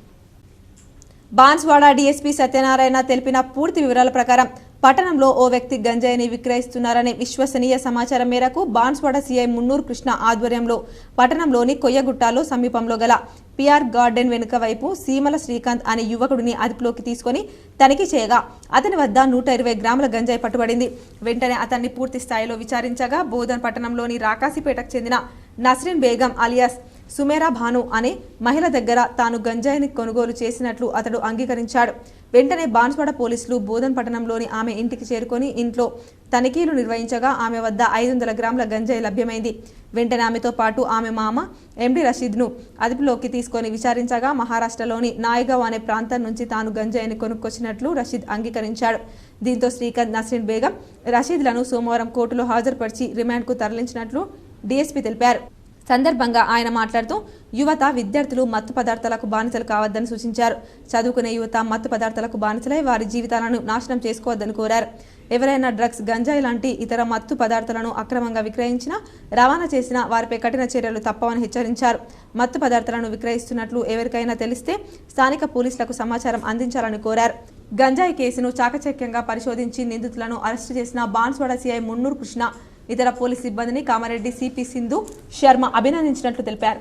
[SPEAKER 1] బాన్స్వాడ డీఎస్పీ సత్యనారాయణ తెలిపిన పూర్తి వివరాల ప్రకారం పట్టణంలో ఓ వ్యక్తి గంజాయిని విక్రయిస్తున్నారనే విశ్వసనీయ సమాచారం మేరకు బాన్స్వాడ సీఐ మున్నూరు కృష్ణ ఆధ్వర్యంలో పట్టణంలోని కొయ్యగుట్టాలో సమీపంలో గల పిఆర్ గార్డెన్ వెనుక వైపు సీమల శ్రీకాంత్ అనే యువకుడిని అదుపులోకి తీసుకుని తనిఖీ చేయగా అతని వద్ద 120 గ్రాముల గంజాయి పట్టుబడింది. వెంటనే అతన్ని పూర్తి స్థాయిలో విచారించగా బోధన్ పట్టణంలోని రాకాసిపేటకు చెందిన నస్రీన్ బేగం అలియాస్ సుమేరా భాను అనే మహిళ దగ్గర తాను గంజాయిని కొనుగోలు చేసినట్లు అతడు అంగీకరించాడు. వెంటనే బాన్స్వాడ పోలీసులు బోధన్ పట్టణంలోని ఆమె ఇంటికి చేరుకొని ఇంట్లో తనిఖీలు నిర్వహించగా ఆమె వద్ద 500 గ్రాముల గంజాయి లభ్యమైంది. వెంటనే ఆమెతో పాటు ఆమె మామ ఎండి రషీద్ను అదుపులోకి తీసుకొని విచారించగా మహారాష్ట్రలోని నాయగావ్ అనే ప్రాంతం నుంచి తాను గంజాయిని కొనుక్కొచ్చినట్లు రషీద్ అంగీకరించాడు. దీంతో శ్రీకాంత్, నస్రీన్ బేగం, రషీద్లను సోమవారం కోర్టులో హాజరుపరిచి రిమాండ్కు తరలించినట్లు డీఎస్పీ తెలిపారు. సందర్భంగా ఆయన మాట్లాడుతూ యువత, విద్యార్థులు మత్తు పదార్థాలకు బానిసలు కావద్దని సూచించారు. చదువుకునే యువత మత్తు పదార్థాలకు బానిసలై వారి జీవితాలను నాశనం చేసుకోవద్దని కోరారు. ఎవరైనా డ్రగ్స్, గంజాయి లాంటి ఇతర మత్తు పదార్థాలను అక్రమంగా విక్రయించినా, రవాణా చేసినా వారిపై కఠిన చర్యలు తప్పవని హెచ్చరించారు. మత్తు పదార్థాలను విక్రయిస్తున్నట్లు ఎవరికైనా తెలిస్తే స్థానిక పోలీసులకు సమాచారం అందించాలని కోరారు. గంజాయి కేసును చాకచక్యంగా పరిశోధించి నిందితులను అరెస్టు చేసిన బాన్స్వాడ సీఐ మున్నూరు కృష్ణ, ఇతర పోలీస్ సిబ్బందిని కామారెడ్డి సిపి సింధు శర్మ అభినందించినట్లు తెలిపారు.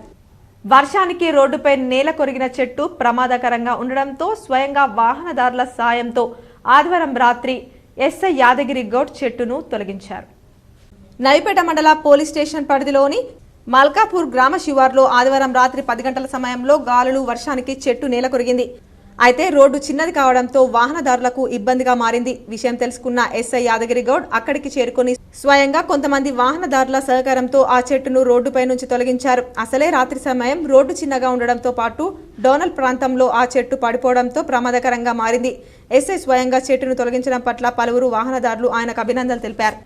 [SPEAKER 1] వర్షానికి రోడ్డుపై నేల కొరిగిన చెట్టు ప్రమాదకరంగా ఉండడంతో స్వయంగా వాహనదారుల సాయంతో ఆదివారం రాత్రి ఎస్ఐ యాదగిరి గౌడ్ చెట్టును తొలగించారు. నవిపేట మండల పోలీస్ స్టేషన్ పరిధిలోని మల్కాపూర్ గ్రామ శివార్లో ఆదివారం రాత్రి 10 గంటల సమయంలో గాలులు, వర్షానికి చెట్టు నేల కొరిగింది. అయితే రోడ్డు చిన్నది కావడంతో వాహనదారులకు ఇబ్బందిగా మారింది. విషయం తెలుసుకున్న ఎస్ఐ యాదగిరి గౌడ్ అక్కడికి చేరుకుని స్వయంగా కొంతమంది వాహనదారుల సహకారంతో ఆ చెట్టును రోడ్డుపై నుంచి తొలగించారు. అసలే రాత్రి సమయం రోడ్డు చిన్నగా ఉండడంతో పాటు డోనల్ ప్రాంతంలో ఆ చెట్టు పడిపోవడంతో ప్రమాదకరంగా మారింది. ఎస్ఐ స్వయంగా చెట్టును తొలగించడం పట్ల పలువురు వాహనదారులు ఆయనకు అభినందనలు తెలిపారు.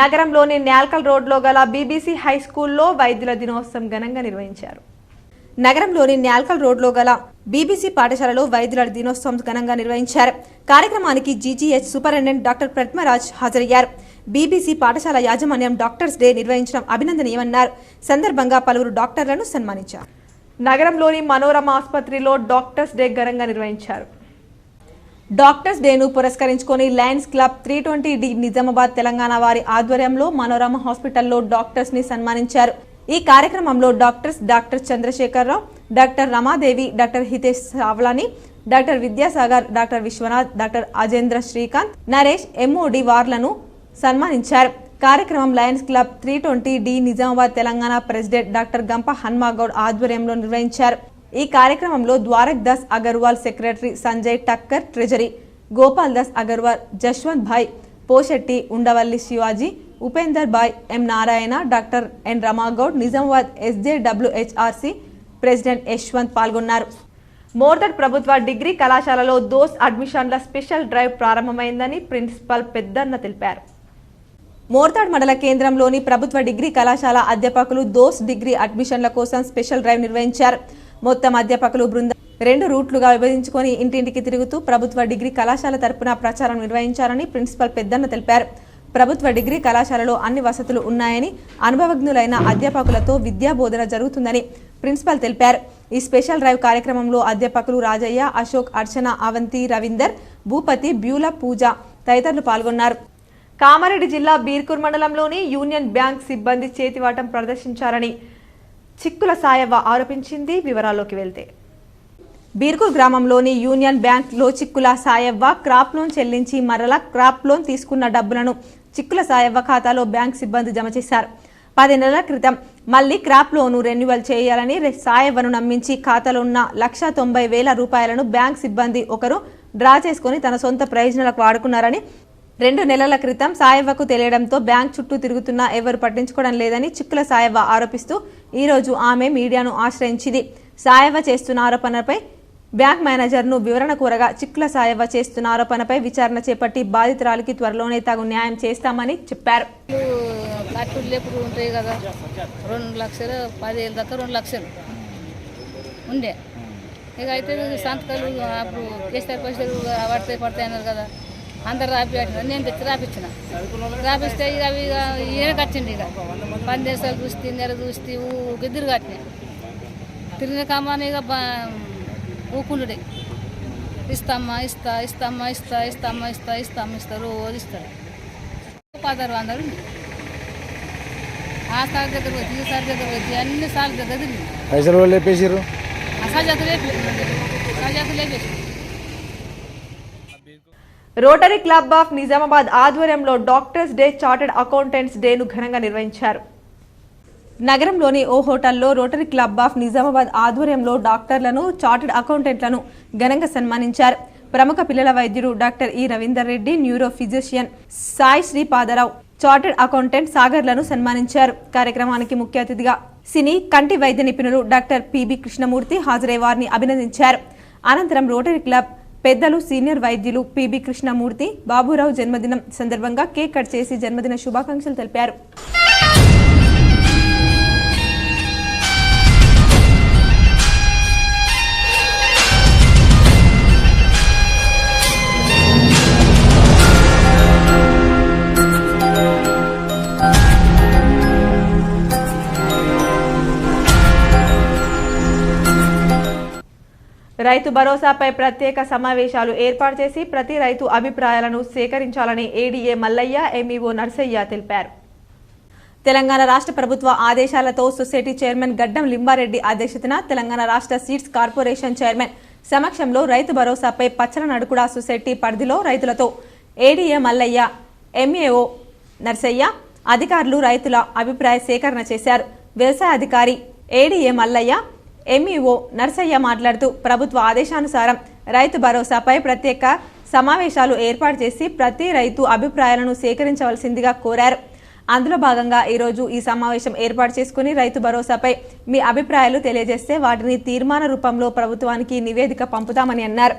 [SPEAKER 1] నగరంలోని న్యాల్కల్ రోడ్లో గల బీబీసీ హై స్కూల్లో వైద్యుల దినోత్సవం ఘనంగా నిర్వహించారు. నగరంలోని న్యాల్కల్ రోడ్లో గల బీబీసీ పాఠశాలలో వైద్యుల దినోత్సవం ఘనంగా నిర్వహించారు. కార్యక్రమానికి జీజీహెచ్ సూపరింటెండెంట్ డాక్టర్ ప్రతిమరాజ్ హాజరయ్యారు. బీబీసీ పాఠశాల యాజమాన్యం డాక్టర్స్ డే నిర్వహించడం అభినందనీయమన్నారు. సందర్భంగా పలువురు డాక్టర్లను సన్మానించారు. నగరంలోని మనోరమ ఆసుపత్రిలో డాక్టర్స్ డే ఘనంగా నిర్వహించారు. డాక్టర్స్ డేను పురస్కరించుకొని Lions club 320D Nizamabad Telangana వారి ఆధ్వర్యంలో మనోరమ హాస్పిటల్లో డాక్టర్స్ ని సన్మానించారు. ఈ కార్యక్రమంలో doctor Chandrasekhararao, doctor Ramadevi, doctor Hitesh Savlani, doctor Vidyasagar, doctor Vishwanath, doctor Ajendra Srikanth, Naresh ఎంఓడి వార్లను సన్మానించారు. కార్యక్రమం Lions club 320D Nizamabad Telangana president doctor Gampa Hanmagoud ఆధ్వర్యంలో నిర్వహించారు. ఈ కార్యక్రమంలో Dwarak Das Agarwal secretary, Sanjay Takkar treasury, Gopal Das Agarwal, Jaswant Bhai Poshetti, Undavalli Shivaji, Upender Bhai, M Narayana, doctor N Ramagoud, Nizamabad SJWHRC president Yashwant పాల్గొన్నారు. మోర్దడ్ ప్రభుత్వ డిగ్రీ కళాశాలలో దోస్ అడ్మిషన్ల స్పెషల్ డ్రైవ్ ప్రారంభమైందని ప్రిన్సిపల్ పెద్దన్న తెలిపారు. మోర్తాడ్ మండల కేంద్రంలోని ప్రభుత్వ డిగ్రీ కళాశాల అధ్యాపకులు దోస్ డిగ్రీ అడ్మిషన్ల కోసం స్పెషల్ డ్రైవ్ నిర్వహించారు. మొత్తం అధ్యాపకులు బృందం 2 రూట్లుగా విభజించుకొని ఇంటింటికి తిరుగుతూ ప్రభుత్వ డిగ్రీ కళాశాల తరపున ప్రచారం నిర్వహించారని ప్రిన్సిపల్ పెద్దన్న తెలిపారు. ప్రభుత్వ డిగ్రీ కళాశాలలో అన్ని వసతులు ఉన్నాయని, అనుభవజ్ఞులైన అధ్యాపకులతో విద్యా బోధన జరుగుతుందని ప్రిన్సిపల్ తెలిపారు. ఈ స్పెషల్ డ్రైవ్ కార్యక్రమంలో అధ్యాపకులు రాజయ్య, అశోక్, అర్చన, అవంతి, రవీందర్, భూపతి, బ్యూల, పూజ తదితరులు పాల్గొన్నారు. కామారెడ్డి జిల్లా బీర్కూర్ మండలంలోని యూనియన్ బ్యాంక్ సిబ్బంది చేతివాటం ప్రదర్శించారని చిక్కుల సాయవ్వ ఆరోపించింది. వివరాల్లోకి వెళ్తే బీర్కూర్ గ్రామంలోని యూనియన్ బ్యాంక్ లో చిక్కుల సాయవ్వ క్రాప్ లోన్ చెల్లించి మరలా క్రాప్ లోన్ తీసుకున్న డబ్బులను చిక్కుల సాయవ్వ ఖాతాలో బ్యాంక్ సిబ్బంది జమ చేశారు. 10 నెలల క్రితం మళ్లీ క్రాప్ లోను రెన్యువల్ చేయాలని సాయవ్వను నమ్మించి ఖాతాలో ఉన్న 1,90,000 రూపాయలను బ్యాంక్ సిబ్బంది ఒకరు డ్రా చేసుకుని తన సొంత ప్రయోజనాలకు వాడుకున్నారని 2 నెలల క్రితం సాయవ్వకు తెలియడంతో బ్యాంక్ చుట్టూ తిరుగుతున్నా ఎవరు పట్టించుకోవడం లేదని చిక్కుల సాయవ్వ ఆరోపిస్తూ ఈ రోజు ఆమె మీడియాను ఆశ్రయించింది. సాయవ్వ చేస్తున్న ఆరోపణపై బ్యాంక్ మేనేజర్ను వివరణ కోరగా చిక్కుల సాయవ్వ చేస్తున్న ఆరోపణపై విచారణ చేపట్టి బాధితురాలికి త్వరలోనే తగు న్యాయం చేస్తామని చెప్పారు.
[SPEAKER 14] లేపుడు ఉంటాయి కదా, 2 లక్షలు 10,000 దాకా 2 లక్షలు ఉండే. ఇక అయితే సంతకాలు అప్పుడు కేసీఆర్ పైసలు పడతాయి అన్నారు కదా, అందరు రాపి నేను తెచ్చి రాపిచ్చిన. రాపిస్తే ఇక అవి ఈయన కట్టిండి. ఇక 10 దేశాలు చూస్తే నెల చూస్తే గిద్దరు కట్టినాయి. తిరిగిన కమ్మని ఇక ఊకుండు ఇస్తామ్మా ఇస్తా ఇస్తామ్మా ఇస్తా ఇస్తామ్మా ఇస్తా ఇస్తామ్మా ఇస్తారు, రోజు ఇస్తారు. 1600 ఉంది. ఆ సార్ దగ్గర వచ్చి ఈ సార్ దగ్గర వచ్చి అన్ని సార్లు దగ్గర తిరిగి
[SPEAKER 15] పైసలు లేపేసారు.
[SPEAKER 1] రోటరీ క్లబ్ ఆఫ్ నిజామాబాద్ ఆధ్వర్యంలో డాక్టర్స్ డే, చార్టెడ్ అకౌంటెంట్స్ డేను ఘనంగా నిర్వహించారు. నగరంలోని ఓ హోటల్లో రోటరీ క్లబ్ ఆఫ్ నిజామాబాద్ ఆధ్వర్యంలో డాక్టర్లను, చార్టెడ్ అకౌంటెంట్లను ఘనంగా సన్మానించారు. ప్రముఖ పిల్లల వైద్యుడు doctor E Ravinder Reddy, neuro physician Sai Sripadarao, chartered accountant సాగర్లను సన్మానించారు. కార్యక్రమానికి ముఖ్య అతిథిగా సినీ కంటి వైద్య నిపుణులు డాక్టర్ పిబి కృష్ణమూర్తి హాజరై వారిని అభినందించారు. అనంతరం రోటరీ క్లబ్ పెద్దలు, సీనియర్ వైద్యులు పిబి కృష్ణమూర్తి, బాబురావు జన్మదినం సందర్భంగా కేక్ కట్ చేసి జన్మదిన శుభాకాంక్షలు తెలిపారు. రైతు భరోసాపై ప్రత్యేక సమావేశాలు ఏర్పాటు చేసి ప్రతి రైతు అభిప్రాయాలను సేకరించాలని ఏడీఏ మల్లయ్య, ఎంఈఓ నర్సయ్య తెలిపారు. తెలంగాణ రాష్ట్ర ప్రభుత్వ ఆదేశాలతో సొసైటీ చైర్మన్ గడ్డం లింబారెడ్డి అధ్యక్షతన తెలంగాణ రాష్ట్ర సీడ్స్ కార్పొరేషన్ చైర్మన్ సమక్షంలో రైతు భరోసాపై పచ్చల నడుకుడ సొసైటీ పరిధిలో రైతులతో ఏడీఏ మల్లయ్య, ఎంఈఓ నర్సయ్య అధికారులు రైతుల అభిప్రాయ సేకరణ చేశారు. వ్యవసాయ అధికారి ఏడీఏ మల్లయ్య, ఎంఈఓ నర్సయ్య మాట్లాడుతూ ప్రభుత్వ ఆదేశానుసారం రైతు భరోసాపై ప్రత్యేక సమావేశాలు ఏర్పాటు చేసి ప్రతి రైతు అభిప్రాయాలను సేకరించవలసిందిగా కోరారు. అందులో భాగంగా ఈరోజు ఈ సమావేశం ఏర్పాటు చేసుకుని రైతు భరోసాపై మీ అభిప్రాయాలు తెలియజేస్తే వాటిని తీర్మాన రూపంలో ప్రభుత్వానికి నివేదిక పంపుతామని అన్నారు.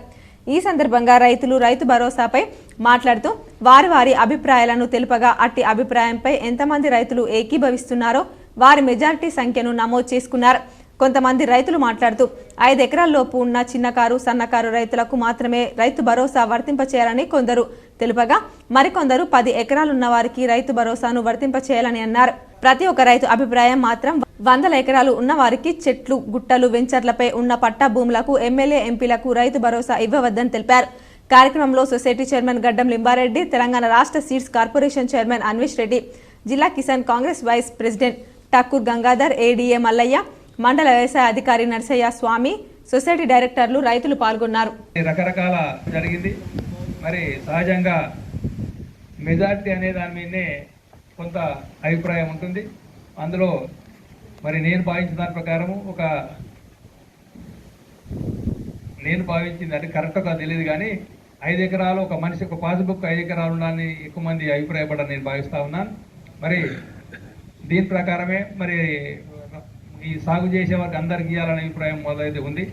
[SPEAKER 1] ఈ సందర్భంగా రైతులు రైతు భరోసాపై మాట్లాడుతూ వారి అభిప్రాయాలను తెలుపగా అట్టి అభిప్రాయంపై ఎంతమంది రైతులు ఏకీభవిస్తున్నారో వారి మెజారిటీ సంఖ్యను నమోదు చేసుకున్నారు. కొంతమంది రైతులు మాట్లాడుతూ 5 ఎకరాల్లోపు ఉన్న చిన్నకారు సన్నకారు రైతులకు మాత్రమే రైతు భరోసా వర్తింపచేయాలని కొందరు తెలుపగా మరికొందరు 10 ఎకరాలున్న వారికి రైతు భరోసాను వర్తింపచేయాలని అన్నారు. ప్రతి ఒక్క రైతు అభిప్రాయం మాత్రం 100 ఎకరాలు ఉన్న వారికి చెట్లు గుట్టలు వెంచర్లపై ఉన్న పట్టా భూములకు ఎమ్మెల్యే ఎంపీలకు రైతు భరోసా ఇవ్వవద్దని తెలిపారు. కార్యక్రమంలో సొసైటీ చైర్మన్ గడ్డం లింబారెడ్డి, తెలంగాణ రాష్ట్ర seeds corporation chairman Anvesh Reddy, జిల్లా Kisan Congress vice president Thakur Gangadhar, ADA Mallaiah, మండల వ్యవసాయ అధికారి నర్సయ్య స్వామి, సొసైటీ డైరెక్టర్లు, రైతులు పాల్గొన్నారు.
[SPEAKER 15] రకరకాల జరిగింది. మరి సహజంగా మెజార్టీ అనే దాని మీదనే కొంత అభిప్రాయం ఉంటుంది. అందులో మరి నేను భావించిన దాని ప్రకారము నేను భావించింది అంటే కరెక్ట్గా తెలియదు కానీ 5 ఎకరాలు ఒక మనిషి ఒక పాస్బుక్ 5 ఎకరాలు ఉండాలని ఎక్కువ మంది అభిప్రాయపడాలని నేను భావిస్తూ ఉన్నాను. మరి దీని ప్రకారమే మరి ఈ సాగు చేసే వారికి అందరికి ఇవ్వాలనే అభిప్రాయం మొదలైతే ఉంది.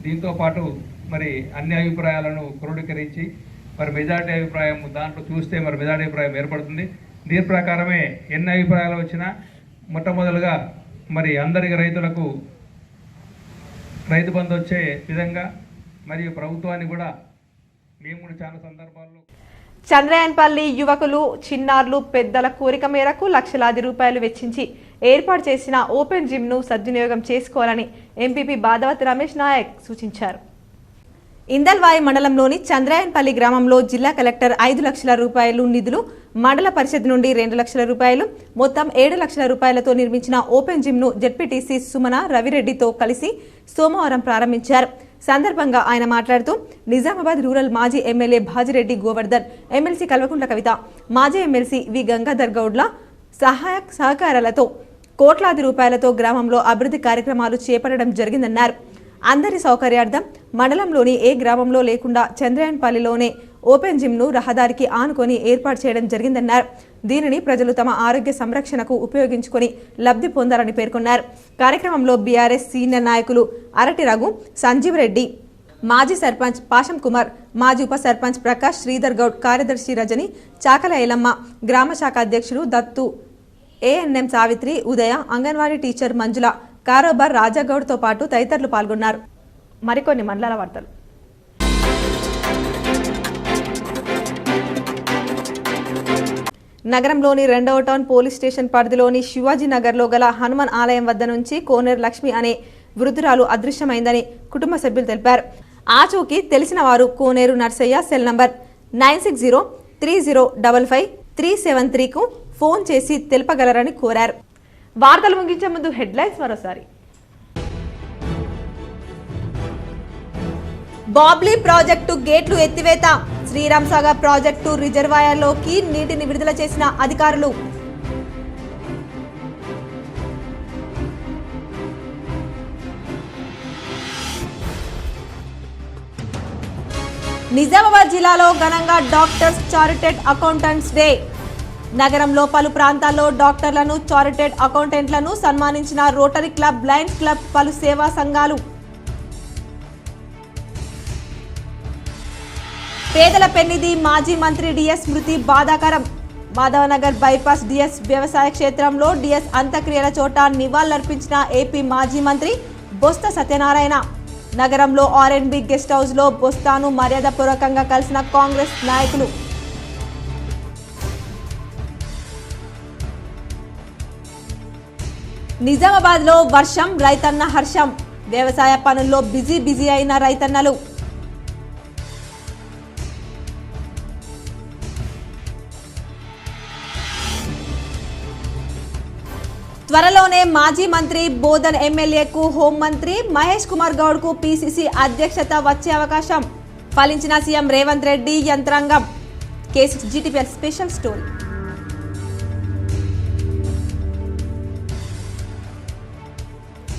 [SPEAKER 15] దీంతో పాటు మరి అన్ని అభిప్రాయాలను క్రోడీకరించి మరి మెజార్టీ అభిప్రాయం దాంట్లో చూస్తే మరి మెజార్టీ అభిప్రాయం ఏర్పడుతుంది. దీని ప్రకారమే ఎన్ని అభిప్రాయాలు వచ్చినా మొట్టమొదలుగా మరి అందరికి రైతులకు రైతు బంధు వచ్చే విధంగా మరియు ప్రభుత్వాన్ని కూడా మేము కూడా చాలా సందర్భాల్లో
[SPEAKER 1] చంద్రయాన్పల్లి యువకులు, చిన్నారులు, పెద్దల కోరిక మేరకు లక్షలాది రూపాయలు వెచ్చించి ఏర్పాటు చేసిన ఓపెన్ జిమ్ను సద్వినియోగం చేసుకోవాలని ఎంపీపీ బాదవతి రమేష్ నాయక్ సూచించారు. ఇందల్వాయి మండలంలోని చంద్రయాన్పల్లి గ్రామంలో జిల్లా కలెక్టర్ 5 లక్షల రూపాయలు నిధులు, మండల పరిషత్ నుండి 2 లక్షల రూపాయలు, మొత్తం 7 లక్షల రూపాయలతో నిర్మించిన ఓపెన్ జిమ్ను జెడ్పీటీసీ సుమన రవిరెడ్డితో కలిసి సోమవారం ప్రారంభించారు. సందర్భంగా ఆయన మాట్లాడుతూ నిజామాబాద్ రూరల్ మాజీ ఎమ్మెల్యే భాజిరెడ్డి గోవర్ధన్, ఎమ్మెల్సీ కల్వకుంట్ల కవిత, మాజీ ఎమ్మెల్సీ వి గంగాధర్ గౌడ్ల సహకారాలతో కోట్లాది రూపాయలతో గ్రామంలో అభివృద్ధి కార్యక్రమాలు చేపట్టడం జరిగిందన్నారు. అందరి సౌకర్యార్థం మండలంలోని ఏ గ్రామంలో లేకుండా చంద్రయాన్పల్లిలోనే ఓపెన్ జిమ్ను రహదారికి ఆనుకొని ఏర్పాటు చేయడం జరిగిందన్నారు. దీనిని ప్రజలు తమ ఆరోగ్య సంరక్షణకు ఉపయోగించుకొని లబ్ధి పొందాలని పేర్కొన్నారు. కార్యక్రమంలో బీఆర్ఎస్ సీనియర్ నాయకులు అరటి రఘు, సంజీవ్ రెడ్డి, మాజీ సర్పంచ్ పాషం కుమార్, మాజీ ఉప సర్పంచ్ ప్రకాష్, శ్రీధర్ గౌడ్, కార్యదర్శి రజని, చాకల ఐలమ్మ, గ్రామ శాఖ అధ్యక్షులు దత్తు, ఏఎన్ఎం సావిత్రి, ఉదయ, అంగన్వాడీ టీచర్ మంజుల, కారోబార్ రాజాగౌడ్తో పాటు తదితరులు పాల్గొన్నారు. మరికొన్ని మండలాల వార్తలు. నగరంలోని 2వ టౌన్ పోలీస్ స్టేషన్ పరిధిలోని శివాజీ నగర్లో గల హనుమాన్ ఆలయం వద్ద నుంచి కోనేరు లక్ష్మి అనే వృద్ధురాలు అదృశ్యమైందని కుటుంబ సభ్యులు తెలిపారు. ఆచూకీ తెలిసిన వారు కోనేరు నర్సయ్య సెల్ నంబర్ 9603055373కు ఫోన్ చేసి తెలుపగలరని కోరారు. వార్తలు ముగించే ముందు హెడ్లైన్స్ మరోసారి. బాబ్లీ ప్రాజెక్టు గేట్లు ఎత్తివేత, శ్రీరామ్ సాగర్ ప్రాజెక్టు రిజర్వాయర్లోకి నీటిని విడుదల చేసిన అధికారులు. నిజామాబాద్ జిల్లాలో ఘనంగా డాక్టర్స్ చారిటెడ్ అకౌంటెంట్స్ డే. నగరంలో పలు ప్రాంతాల్లో డాక్టర్లను, చారిటెడ్ అకౌంటెంట్లను సన్మానించిన రోటరీ క్లబ్, లయన్స్ క్లబ్, పలు సేవా సంఘాలు. పేదల పెన్నిధి మాజీ మంత్రి డిఎస్ మృతి బాధాకరం. మాధవనగర్ బైపాస్ డిఎస్ వ్యవసాయ క్షేత్రంలో డిఎస్ అంత్యక్రియల చోట నివాళులర్పించిన ఏపీ మాజీ మంత్రి బొత్స సత్యనారాయణ. నగరంలో ఆర్ఎండ్బి గెస్ట్ హౌస్లో బొత్సను మర్యాదపూర్వకంగా కలిసిన కాంగ్రెస్ నాయకులు. నిజామాబాద్లో వర్షం, రైతన్న హర్షం. వ్యవసాయ పనుల్లో బిజీ అయిన రైతన్నలు. త్వరలోనే మాజీ మంత్రి బోధన్ ఎమ్మెల్యేకు హోంమంత్రి మహేష్ కుమార్ గౌడ్కు పీసీసీ అధ్యక్షత వచ్చే అవకాశం. ఫలించిన సీఎం రేవంత్ రెడ్డి యంత్రాంగం. Case GTPL special story.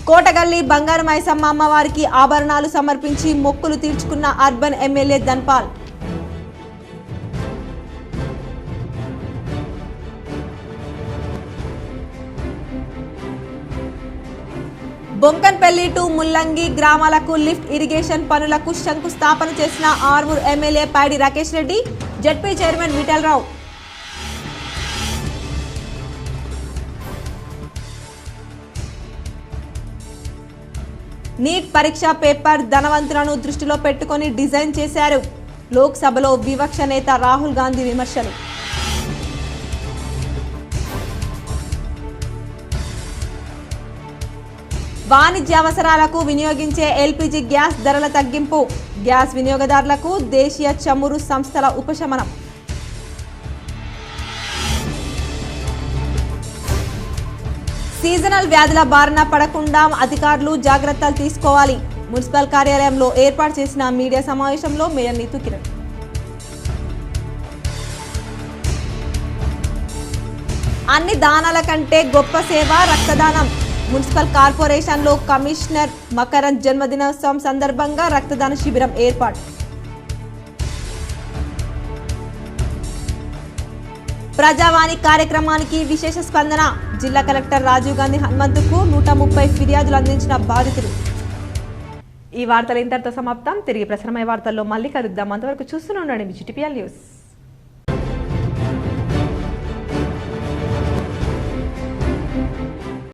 [SPEAKER 1] Kotagalli Bangaru Maisamma అమ్మవారికి ఆభరణాలు సమర్పించి మొక్కులు తీర్చుకున్న urban MLA Dhanpal. Bonkanpalli to Mullangi గ్రామాలకు లిఫ్ట్ ఇరిగేషన్ పనులకు శంకుస్థాపన చేసిన Armoor MLA Padi Rakesh Reddy, ZP chairman Vithalrao. NEET పరీక్ష పేపర్ ధనవంతులను దృష్టిలో పెట్టుకొని డిజైన్ చేశారు. లోక్సభలో వివక్ష నేత రాహుల్ గాంధీ విమర్శలు. వాణిజ్య అవసరాలకు వినియోగించే ఎల్పీజీ గ్యాస్ ధరల తగ్గింపు, గ్యాస్ వినియోగదారులకు దేశీయ చమురు సంస్థల ఉపశమనం. సీజనల్ వ్యాధుల బారిన పడకుండా అధికారులు జాగ్రత్తలు తీసుకోవాలి. మున్సిపల్ కార్యాలయంలో ఏర్పాటు చేసిన మీడియా సమావేశంలో మేయర్ నీతు కిరణ్. అన్ని దానాల కంటే గొప్ప సేవ రక్తదానం. మున్సిపల్ కార్పొరేషన్లో కమిషనర్ మకరన్ జన్మదినోత్సవం సందర్భంగా రక్తదాన శిబిరం ఏర్పాటు. ప్రజావాణి కార్యక్రమానికి విశేష స్పందన. జిల్లా కలెక్టర్ రాజీవ్ గాంధీ హనుమంతుకు 130 ఫిర్యాదులు అందించిన బాధితులు. ఈ వార్తలు ఇంతటితో సమాప్తం. తిరిగి ప్రసారమయ్యే వార్తల్లో మళ్ళీ కలుద్దాం. అంతవరకు చూస్తూనే ఉండండి GTPL న్యూస్.